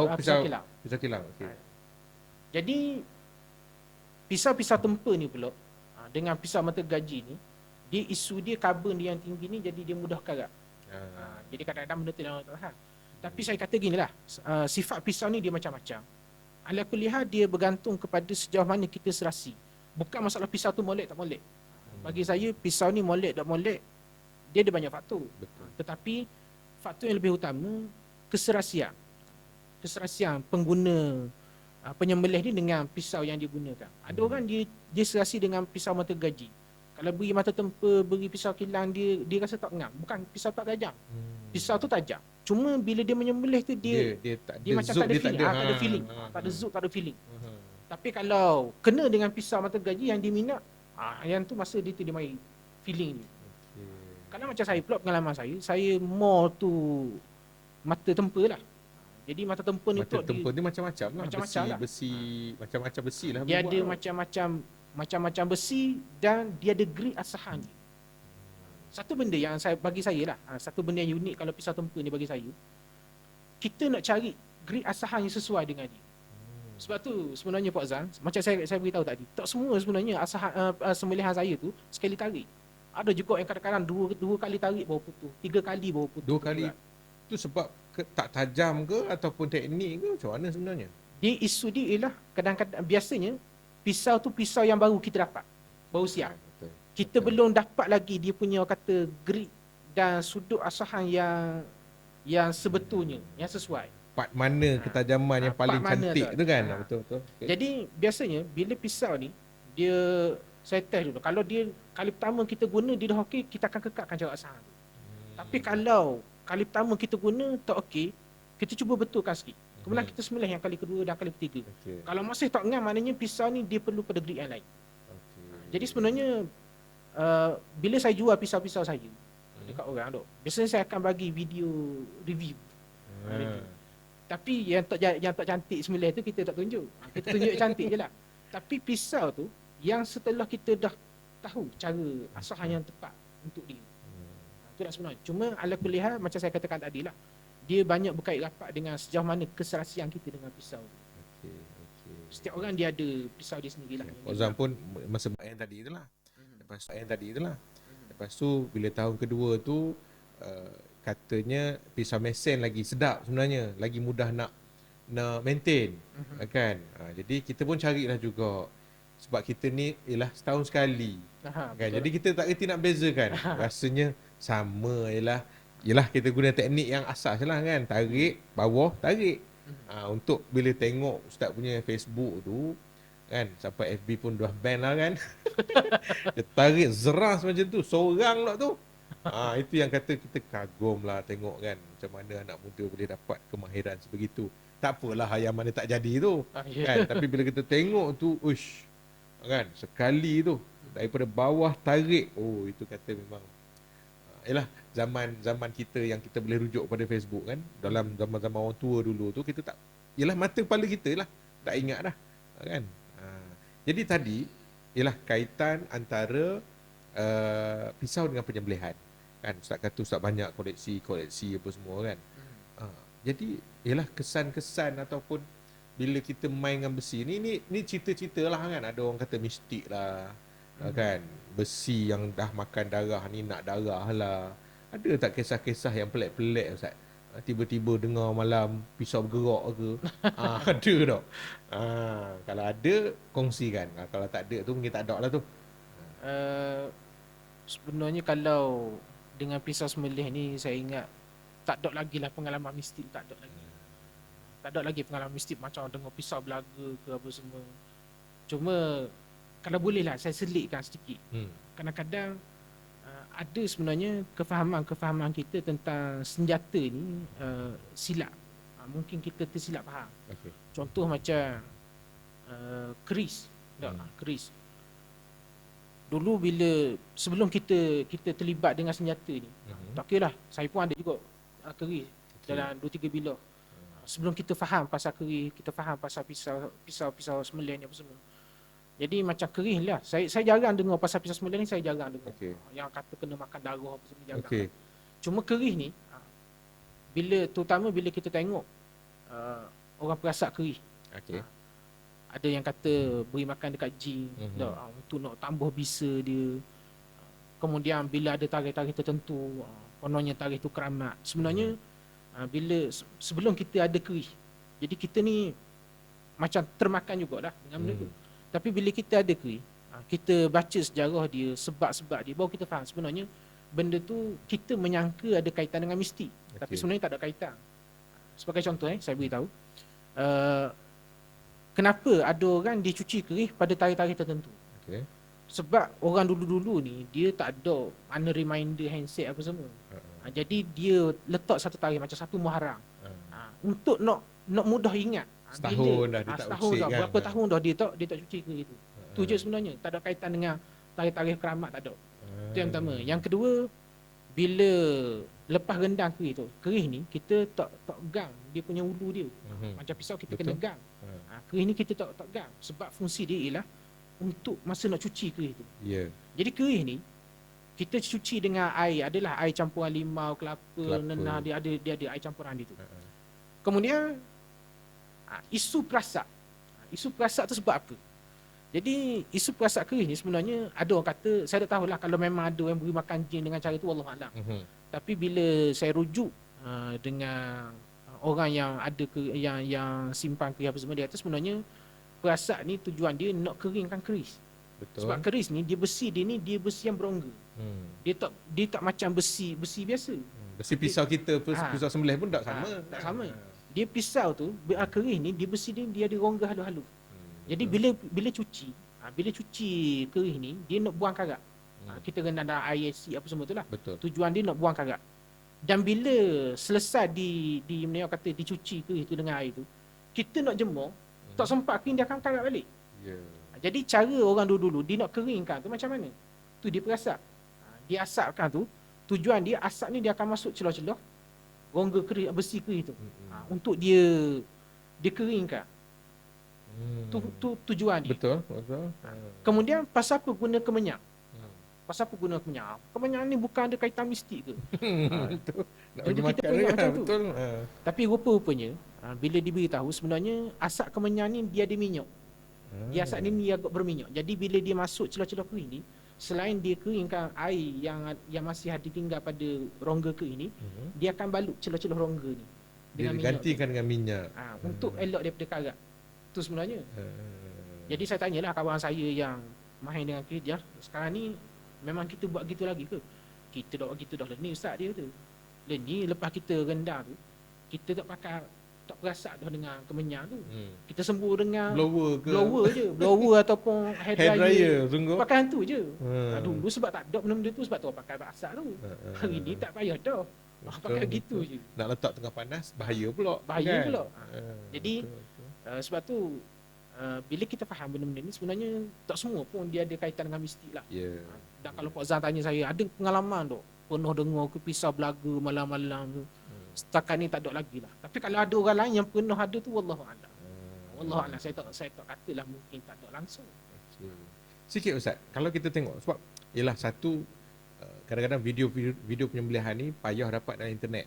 kilang. Pisau kilang. Okey. Jadi pisau-pisau tempur ni pula dengan pisau mata gaji ni, dia isu dia karbon dia yang tinggi ni, jadi dia mudah karat. Jadi kadang-kadang benda tu dah tak tahan. Tapi saya kata ginilah, sifat pisau ni dia macam-macam. Ala kuliah dia bergantung kepada sejauh mana kita serasi. Bukan masalah pisau tu molek tak molek. Bagi saya pisau ni molek tak molek, dia ada banyak faktor. Betul. Tetapi faktor yang lebih utama keserasian. Keserasian pengguna penyembelih ni dengan pisau yang digunakan. Ada orang dia serasi dengan pisau mata gaji. Kalau beri mata tempur, beri pisau kilang, dia rasa tak ngam. Bukan pisau tak tajam. Pisau tu tajam. Cuma bila dia menyembelih tu dia macam tak ada feeling. Tak ada feeling. Tak ada zoom, tak ada feeling. Tapi kalau kena dengan pisau mata gaji yang dia minat, yang tu masa dia mari feeling dia. Kalau macam saya pula, pengalaman saya more tu mata tempur lah. Jadi mata tempur ni Mata tempur ni macam-macam lah. Macam-macam lah. Besi, macam-macam besi lah. Dia ada macam-macam besi dan dia ada grade asahan dia. Satu benda yang bagi saya lah, satu benda yang unik kalau pisau tempur ni bagi saya, kita nak cari grade asahan yang sesuai dengan dia. Sebab tu sebenarnya Pak Zan, macam saya beritahu tadi, tak semua sebenarnya asahan sembelihan saya tu sekali tarik. Ada juga yang kadang-kadang dua kali tarik baru putus, 3 kali baru putus. 2 kali tu sebab tak tajam ke ataupun teknik ke, macam mana sebenarnya? Isu dia ialah kadang-kadang biasanya pisau tu pisau yang baru kita dapat, baru siap. Kita belum dapat lagi dia punya kata grip dan sudut asahan yang sebetulnya, yang sesuai. Part mana ketajaman yang paling cantik tu kan? Betul. Okay. Jadi biasanya bila pisau ni saya test dulu. Kalau dia kali pertama kita guna dia dah okey, kita akan kekalkan jarak asahan tu. Tapi kalau kali pertama kita guna tak okey, kita cuba betulkan sikit. Kemudian kita sembelih yang kali kedua dan kali ketiga. Kalau masih tak ngam, maknanya pisau ni dia perlu pada grip yang lain. Jadi sebenarnya bila saya jual pisau-pisau saya dekat orang tu, biasanya saya akan bagi video review. Tapi yang tak cantik sembelih tu kita tak tunjuk. Kita tunjuk cantik je lah. Tapi pisau tu yang setelah kita dah tahu cara asahan yang tepat untuk dia. Itulah sebenarnya. Cuma ala kuliah macam saya katakan tadi lah, dia banyak berkait rapat dengan sejauh mana keserasian kita dengan pisau tu. Setiap orang dia ada pisau dia sendirilah. Pak Zam pun masa yang tadi itulah. Lepas tu bila tahun kedua tu katanya pisau mesin lagi sedap sebenarnya, lagi mudah nak maintain kan. Jadi kita pun carilah juga sebab kita ni ialah setahun sekali kan. Jadi kita tak reti nak bezakan. Rasanya sama ialah kita guna teknik yang asas lah kan. Tarik bawah, tarik Untuk bila tengok ustaz punya Facebook tu kan, sampai FB pun dah ban lah kan. Dia tarik zeras macam tu, seorang lah tu. Itu yang kata kita kagum lah tengok kan, macam mana anak muda boleh dapat kemahiran sebegitu. Tak apalah ayam mana tak jadi tu kan, tapi bila kita tengok tu, uish, kan, sekali tu daripada bawah tarik, oh itu kata memang yalah, zaman kita yang kita boleh rujuk pada Facebook kan, dalam zaman-zaman orang tua dulu tu kita tak, yalah, mata kepala kita lah tak ingat dah kan. Jadi tadi ialah kaitan antara pisau dengan penyembelihan kan. Ustaz kata ustaz banyak koleksi apa semua kan. Jadi ialah kesan-kesan ataupun bila kita main dengan besi ni cerita-cerita lah kan. Ada orang kata mistik lah kan, besi yang dah makan darah ni nak darah lah. Ada tak kisah-kisah yang pelik-pelik ustaz? Tiba-tiba dengar malam pisau bergerak ke? Ada tak? Kalau ada, kongsikan. Kalau tak ada tu mungkin tak ada lah tu. Sebenarnya kalau dengan pisau sembelih ni, saya ingat tak ada lagi lah pengalaman mistik. Tak ada lagi pengalaman mistik macam dengar pisau belaga ke apa semua. Cuma kalau boleh lah saya selitkan sedikit. Kadang-kadang ada sebenarnya kefahaman kita tentang senjata ni silap. Mungkin kita tersilap faham. Contoh macam keris. Keris. Dulu bila sebelum kita terlibat dengan senjata ni, tak kira lah, saya pun ada juga keris dalam 2-3 bilah. Sebelum kita faham pasal keris, kita faham pasal pisau sembelih ni apa semua. Jadi macam keris lah, saya jarang dengar pasal pisau sembelih ni, saya jarang dengar. Yang kata kena makan darah apa semua, jarang. Cuma keris ni, terutama bila kita tengok orang perasak keris, ada yang kata beri makan dekat jin untuk nak tambah bisa dia. Kemudian bila ada tarikh-tarikh tertentu, kononnya tarikh tu keramat. Sebenarnya bila sebelum kita ada keris, jadi kita ni macam termakan jugalah dengan benda tu. Tapi bila kita ada keris, kita baca sejarah dia, sebab-sebab dia, baru kita faham sebenarnya benda tu kita menyangka ada kaitan dengan mistik, tapi sebenarnya tak ada kaitan. Sebagai contoh saya beritahu, kenapa ada orang dia cuci keris pada tarikh-tarikh tertentu. Sebab orang dulu-dulu ni dia tak ada mana reminder handset apa semua. Jadi dia letak satu tarikh macam 1 Muharram. Untuk nak mudah ingat. Setahun dah dia tak usik kan. Berapa tahun dah dia tak cuci keris itu. Tu je sebenarnya, tak ada kaitan dengan tarikh-tarikh keramat, tak ada. Itu yang pertama. Yang kedua, bila lepas rendang keris ni kita tak gang dia punya ulu dia. Macam pisau kita kena gang. Keris ni kita tak gang sebab fungsi dia ialah untuk masa nak cuci keris tu. Jadi keris ni kita cuci dengan air, adalah air campuran limau, kelapa, nenah, dia ada air campuran dia tu. Kemudian isu perasak. Isu perasak tu sebab apa? Jadi isu perasak keris ni sebenarnya ada orang kata, saya tak tahulah kalau memang ada yang beri makan jin dengan cara tu, wallahualam. Tapi bila saya rujuk dengan orang yang ada yang simpan keris apa semua, dia kata sebenarnya perasak ni tujuan dia nak keringkan keris. Sebab keris ni dia besi yang berongga. Dia tak macam besi biasa. Besi pisau kita, pisau sembelih pun tak sama. Tak sama. Dia pisau tu, keris ni dia besi dia ada rongga halus-halus. Jadi bila cuci keris ni dia nak buang karat. Kita rendam dalam air asid apa semua tu lah. Tujuan dia nak buang karat. Dan bila selesai dicuci keris tu dengan air tu, kita nak jemur, tak sempat kering, dia akan karat balik. Jadi cara orang dulu dia nak keringkan tu macam mana? Tu dia perasak. Dia asapkan tu, tujuan dia asap ni dia akan masuk celah-celah rongga keris, besi keris tu. Untuk dia keringkan. Tu tujuan dia. Betul. Kemudian pasal apa guna kemenyan? Kemenyan ni bukan ada kaitan mistik ke? Nak Dulu bagi kita makan ingat kan, macam tu. betul. Tapi rupa-rupanya bila diberitahu sebenarnya asap kemenyan ni dia ada minyak. Dia asap ni agak berminyak. Jadi bila dia masuk celah-celah keris ni, selain dia keringkan air yang masih ada tinggal pada rongga keris ni, dia akan balut celah-celah rongga ni Dia digantikan dengan minyak. Untuk elok daripada karat. Itu sebenarnya. Jadi saya tanyalah kawan saya yang mahir dengan keris dia, sekarang ni memang kita buat gitu lagi ke? Kita dah buat gitu dah. Ni ustaz dia kata, ni lepas kita rendam tu, kita tak pakai tak perasan dah dengan kemenyan tu. Hmm. Kita sembuh dengan Blower ke blower je, blower ataupun hair hair dryer. dryer sungguh. Pakai hantu je. Hmm. Dulu sebab tak ada benda tu, sebab tu orang pakai basah tu. Hari ni tak payah dah. Pakai gitu je. Nak letak tengah panas bahaya pula. Bahaya kan? pula. Jadi sebab tu bila kita faham benda-benda ni, sebenarnya tak semua pun dia ada kaitan dengan mistik lah. Ya. Dan kalau Pak Zan tanya saya, ada pengalaman tak? Pernah dengar ke pisau belaga malam-malam tu? Setakat ni tak ada lagi lah. Tapi kalau ada orang lain yang pernah ada tu, Wallahualam. Wallahualam, saya tak katalah mungkin tak ada langsung. Okay. Sikit Ustaz, kalau kita tengok, sebab ialah satu kadang-kadang video penyembelihan ni payah dapat dalam internet.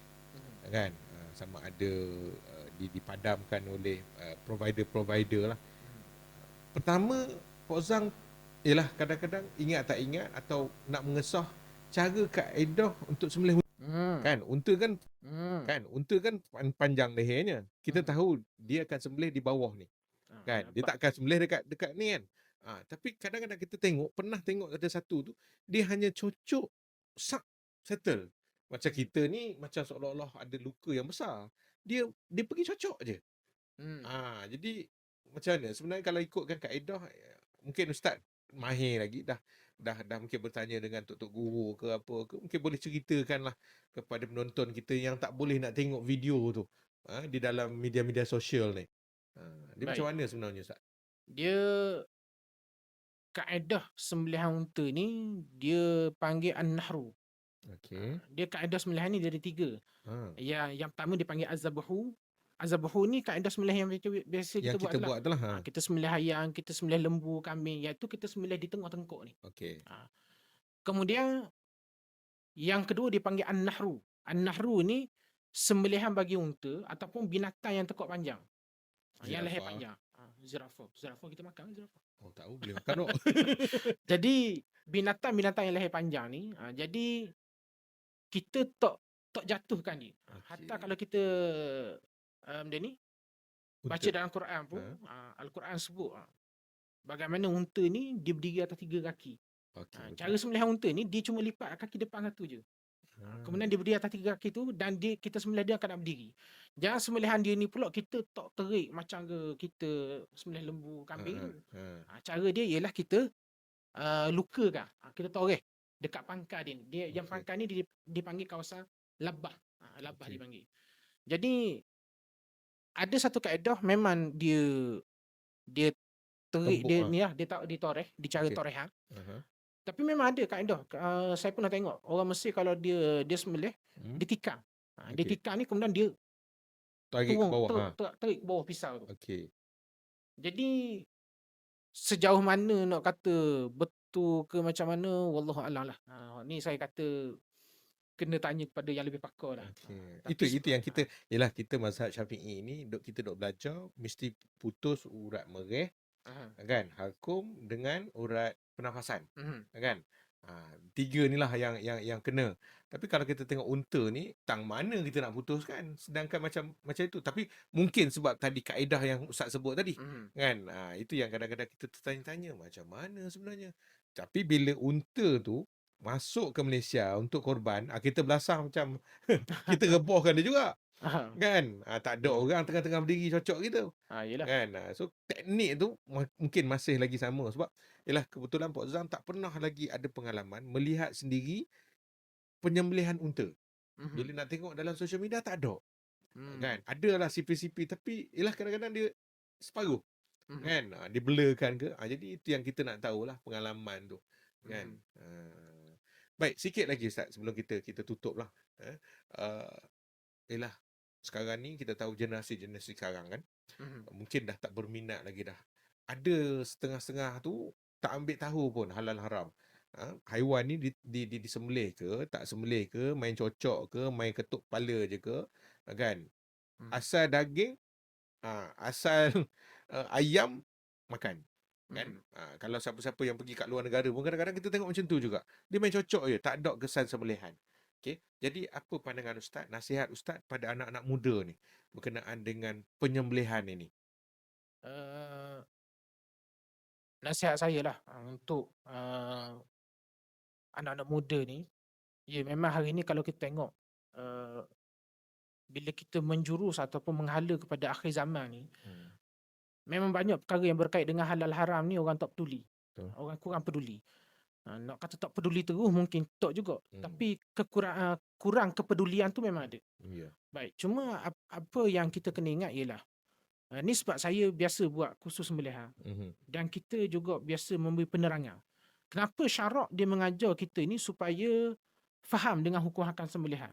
Kan? Sama ada dipadamkan oleh provider-provider lah. Pertama, Pak Zang ialah kadang-kadang ingat tak ingat atau nak mengesah cara kaedah untuk sembelih kan unta kan unta kan panjang lehernya. Kita tahu dia akan sembelih di bawah ni. Kan? Dia tak akan sembelih dekat ni kan. Tapi kadang-kadang kita pernah tengok ada satu tu, dia hanya cocok settle. Macam kita ni macam seolah-olah ada luka yang besar. Dia pergi cocok je. Jadi macam mana sebenarnya kalau ikutkan kaedah, mungkin Ustaz mahir lagi dah mungkin bertanya dengan tok-tok guru ke apa ke, mungkin boleh ceritakan lah kepada penonton kita yang tak boleh nak tengok video tu di dalam media-media sosial ni. Dia macam mana sebenarnya Ustaz? Dia kaedah sembelihan unta ni dia panggil an-nahru. Okey. Dia kaedah sembelihan ni dari 3. Yang pertama dia panggil az-zabhu. Az-zabhu ni kaedah sembelihan yang biasa Yang kita buat itulah. Kita sembelih ayam, kita sembelih lembu, kambing, iaitu kita sembelih di tengah tengkuk ni. Okey. Kemudian yang kedua dia panggil an-nahru. An-nahru ni sembelihan bagi unta ataupun binatang yang tekuk panjang. Yang leher panjang. Zirafah. Zirafah kita makan zirafah. Oh, tahu boleh makan tak? Jadi binatang-binatang yang leher panjang ni, jadi kita tak jatuhkan dia. Hatta kalau kita dia ni baca dalam Quran pun, Al-Quran sebut bagaimana unta ni dia berdiri atas 3 kaki. Cara sembelihan unta ni dia cuma lipat kaki depan satu je. Kemudian dia berdiri atas 3 kaki tu dan kita sembelih dia akan nak berdiri. Jangan sembelihan dia ni pula kita tak terik macam kita sembelih lembu, kambing tu. Cara dia ialah kita lukakan. Kita toreh dekat pangkal dia ni. Yang pangkal ni dipanggil kawasan labah. Labah dipanggil. Jadi ada satu kaedah memang dia terik dia ni lah, dia toreh, dicara torehan. Tapi memang ada kaedah. Saya pernah tengok orang Mesir kalau dia sembelih, dia tikam. Dia tikam ni kemudian dia tarik ke bawah. Tarik ke bawah pisau tu. Okey. Jadi sejauh mana nak kata betul ke macam mana, wallahualam lah. Ni saya kata kena tanya kepada yang lebih pakar lah. Itu yang kita mazhab Syafi'i ni kita dok belajar mesti putus urat mereh, kan, halkum dengan urat pernafasan, kan. 3 ni lah yang kena. Tapi kalau kita tengok unta ni, tang mana kita nak putuskan, sedangkan macam itu. Tapi mungkin sebab tadi kaedah yang Ustaz sebut tadi, kan. Itu yang kadang-kadang kita tertanya-tanya macam mana sebenarnya. Tapi bila unta tu masuk ke Malaysia untuk korban, kita belasah macam kita rebahkan dia juga. Kan? Tak ada orang tengah-tengah berdiri cocok kita. Kan? So teknik tu mungkin masih lagi sama sebab kebetulan Pak Zam tak pernah lagi ada pengalaman melihat sendiri penyembelihan unta. Bila nak tengok dalam social media tak ada. Kan? Adalah sipi-sipi tapi kadang-kadang dia separuh. Kan? Dia blurkan ke. Jadi itu yang kita nak tahulah pengalaman tu. Kan? Baik, sikit lagi Ustaz sebelum kita tutup lah. Sekarang ni kita tahu generasi sekarang kan, mungkin dah tak berminat lagi dah. Ada setengah-setengah tu tak ambil tahu pun halal haram. Haiwan ni disembelih ke, tak sembelih ke, main cocok ke, main ketuk kepala je ke, kan. Asal daging, asal ayam makan. Kan? Kalau siapa-siapa yang pergi kat luar negara pun kadang-kadang kita tengok macam tu juga. Dia main cocok je, tak ada kesan sembelihan. Okey. Jadi apa pandangan Ustaz, nasihat Ustaz pada anak-anak muda ni berkenaan dengan penyembelihan ini? Nasihat saya lah untuk anak-anak muda ni, memang hari ni kalau kita tengok bila kita menjurus ataupun menghala kepada akhir zaman ni, Hmm. memang banyak perkara yang berkait dengan halal haram ni orang tak peduli. Betul. Orang kurang peduli. Nak kata tak peduli terus mungkin tak juga. Tapi kurang kepedulian tu memang ada. Ya. Baik, cuma apa yang kita kena ingat ialah ni sebab saya biasa buat kursus sembelihan dan kita juga biasa memberi penerangan. Kenapa syarak dia mengajar kita ni supaya faham dengan hukum hakam sembelihan.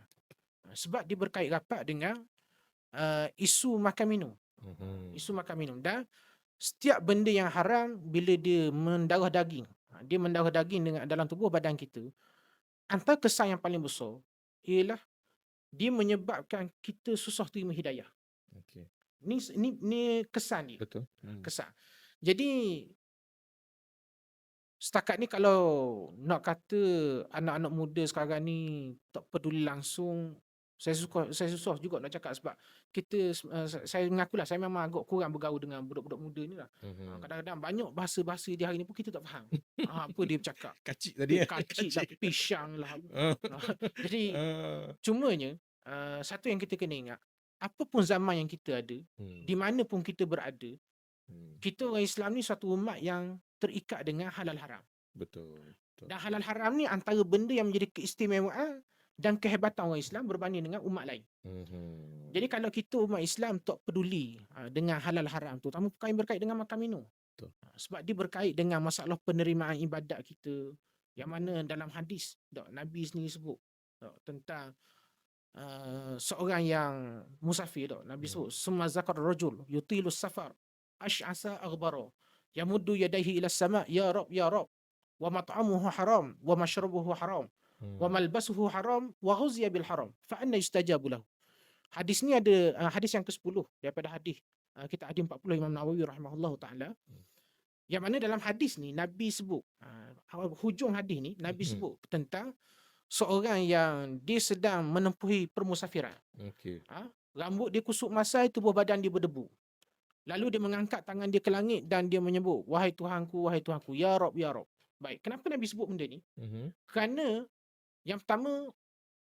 Sebab dia berkait rapat dengan isu makan minum. Isu makan minum. Dan setiap benda yang haram bila dia mendarah daging, dia mendarah daging dengan dalam tubuh badan kita, antara kesan yang paling besar ialah dia menyebabkan kita susah terima hidayah. Okey. Ni kesan dia. Betul. Kesan. Jadi setakat ni kalau nak kata anak-anak muda sekarang ni tak peduli langsung, saya susah juga nak cakap sebab kita saya mengakulah saya memang agak kurang bergaul dengan budak-budak muda ni lah. Kadang-kadang banyak bahasa-bahasa di hari ni pun kita tak faham. Apa dia bercakap. Kacik tadi. Kacik lah, pisang lah. Jadi cumanya satu yang kita kena ingat, apapun zaman yang kita ada, di mana pun kita berada, kita orang Islam ni satu umat yang terikat dengan halal haram. Betul. Dan halal haram ni antara benda yang menjadi keistimewaan dan kehebatan orang Islam berbanding dengan umat lain. Jadi kalau kita umat Islam tak peduli dengan halal haram tu, terutama perkara yang berkait dengan makan minum. Betul. Sebab dia berkait dengan masalah penerimaan ibadat kita, yang mana dalam hadis Nabi sendiri sebut tentang seorang yang musafir. Nabi sebut summa zakar rajul yutilu safar ash'asa aghbara yamuddu yadayhi ila sama ya rab wa mat'amuhu haram wa mashrabuhu haram wa malbasuhu haram wa ghuziya bil haram fa anna yustajabu lahu. Hadis ni ada hadis yang ke-10 daripada hadis kitab hadis 40 Imam Nawawi rahimahullahu taala, yang mana dalam hadis ni Nabi sebut hujung hadis ni Nabi sebut tentang seorang yang dia sedang menempuhi permusafiran. Rambut dia kusut masai, tubuh badan dia berdebu. Lalu dia mengangkat tangan dia ke langit dan dia menyebut, wahai Tuhanku, ya Rab, ya Rab. Baik, kenapa Nabi sebut benda ni? Kerana yang pertama,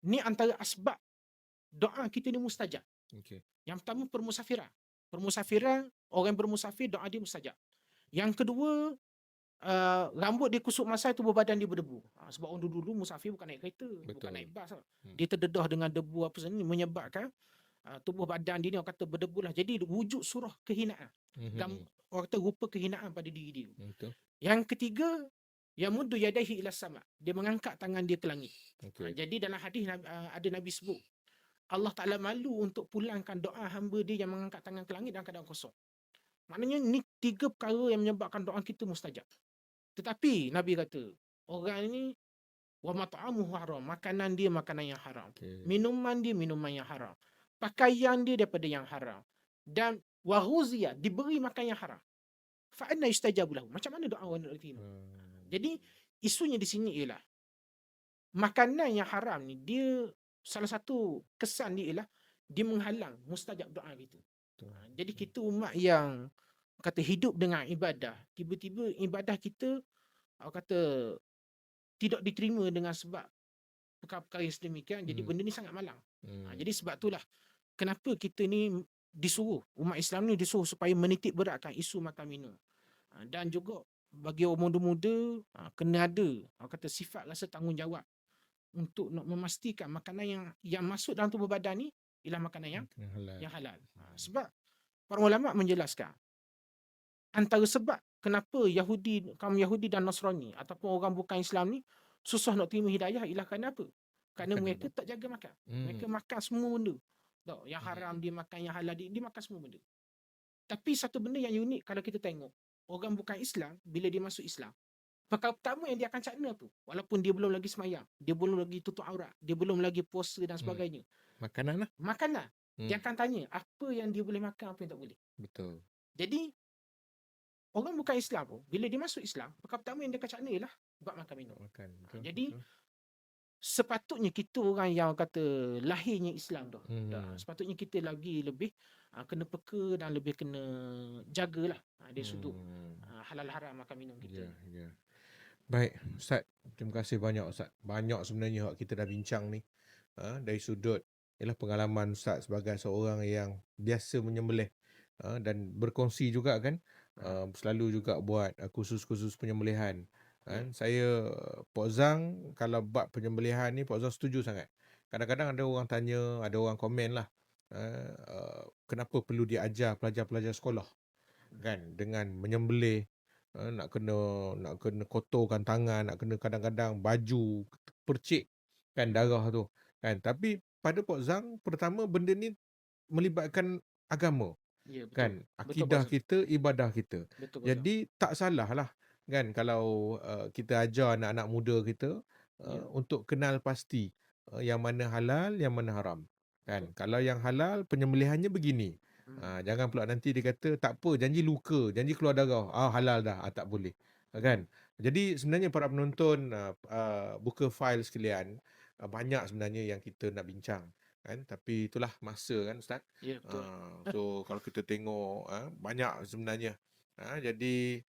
ni antara asbab doa kita ni mustajab. Yang pertama permusafiran. Permusafiran, orang yang bermusafir, doa dia mustajab. Yang kedua, rambut dia kusut masai, tubuh badan dia berdebu. Sebab orang dulu musafir bukan naik kereta, bukan naik bas. Dia terdedah dengan debu apa semua ni menyebabkan tubuh badan dia ni orang kata berdebu lah. Jadi wujud surah kehinaan. Dan orang kata rupa kehinaan pada diri dia. Yang ketiga, yamuddu yadayhi ila sama. Dia mengangkat tangan dia ke langit. Jadi dalam hadis ada Nabi sebut, Allah Ta'ala malu untuk pulangkan doa hamba dia yang mengangkat tangan ke langit dalam keadaan kosong. Maknanya ni 3 perkara yang menyebabkan doa kita mustajab. Tetapi Nabi kata, orang ni wa mat'amuhu haram, makanan dia makanan yang haram. Minuman dia minuman yang haram. Pakaian dia daripada yang haram. Dan wa ghuziya, diberi makan yang haram. Fa anna yustajabu lahu. Macam mana doa orang nak diterima? Jadi isunya di sini ialah makanan yang haram ni, dia salah satu kesan dia ialah dia menghalang mustajab doa kita. Jadi kita umat yang kata hidup dengan ibadah, tiba-tiba ibadah kita kata tidak diterima dengan sebab perkara-perkara yang sedemikian. Jadi benda ni sangat malang. Jadi sebab itulah kenapa kita ni disuruh, umat Islam ni disuruh supaya menitik beratkan isu makan minum. Dan juga bagi orang muda-muda kena ada kata sifat rasa tanggungjawab untuk nak memastikan makanan yang masuk dalam tubuh badan ni ialah makanan yang halal. Sebab para ulama menjelaskan antara sebab kenapa kaum Yahudi dan Nasrani ataupun orang bukan Islam ni susah nak terima hidayah ialah kerana apa? Kerana mereka tak jaga makan. Mereka makan semua benda. Yang haram dia makan, yang halal dia makan semua benda. Tapi satu benda yang unik kalau kita tengok, orang bukan Islam bila dia masuk Islam, perkara pertama yang dia akan cakna tu, walaupun dia belum lagi semayang, dia belum lagi tutup aurat, dia belum lagi puasa dan sebagainya. Makanan lah. Makanan. Dia akan tanya apa yang dia boleh makan, apa yang tak boleh. Betul. Jadi orang bukan Islam pun bila dia masuk Islam, perkara pertama yang dia akan cakna ialah bab makan minum. Jadi sepatutnya kita orang yang kata lahirnya Islam tu, sepatutnya kita lagi lebih kena peka dan lebih kena jagalah dari sudut halal haram makan minum kita. Baik, Ustaz. Terima kasih banyak, Ustaz. Banyak sebenarnya kita dah bincang ni. Dari sudut ialah pengalaman Ustaz sebagai seorang yang biasa menyembelih dan berkongsi juga kan, selalu juga buat kursus-kursus penyembelihan Ya. kan. Saya Pok Zang kalau bab penyembelihan ni Pok Zang setuju sangat. Kadang-kadang ada orang tanya, ada orang komen lah, kenapa perlu diajar pelajar-pelajar sekolah kan dengan menyembelih, nak kena kotorkan tangan, nak kena kadang-kadang baju percik kan darah tu kan. Tapi pada Pok Zang, pertama benda ni melibatkan agama Ya, betul. kan, Betul Pak akidah Zam. kita, ibadah kita. Betul Pak Zam. Jadi tak salah lah kan kalau kita ajar anak-anak muda kita Ya, untuk kenal pasti yang mana halal, yang mana haram kan. betul. Kalau yang halal penyembelihannya begini. Jangan pula nanti dia kata tak apa, janji luka, janji keluar darah. Halal dah, tak boleh. Kan? Jadi sebenarnya para penonton buka file sekalian, banyak sebenarnya yang kita nak bincang kan, tapi itulah masa kan Ustaz. Ya, betul. So kalau kita tengok banyak sebenarnya. Jadi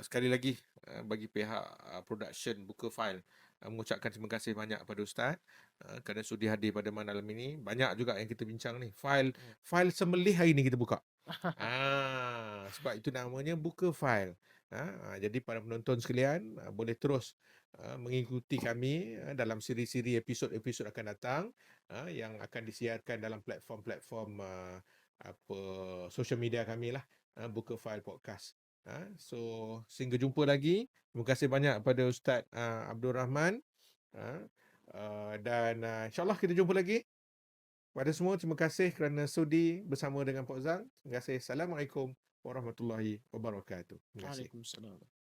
sekali lagi bagi pihak production buka file mengucapkan terima kasih banyak pada Ustaz kerana sudi hadir pada malam ini. Banyak juga yang kita bincang ni. File sembelih hari ni kita buka. Sebab itu namanya buka file. Jadi para penonton sekalian boleh terus mengikuti kami dalam siri-siri episod-episod akan datang yang akan disiarkan dalam platform-platform social media kami lah, Buka File Podcast. So sehingga jumpa lagi. Terima kasih banyak pada Ustaz Abdul Rahman, dan insyaAllah kita jumpa lagi. Pada semua, terima kasih kerana sudi bersama dengan Pok Zang. Terima kasih. Assalamualaikum warahmatullahi wabarakatuh. Terima kasih. Waalaikumsalam.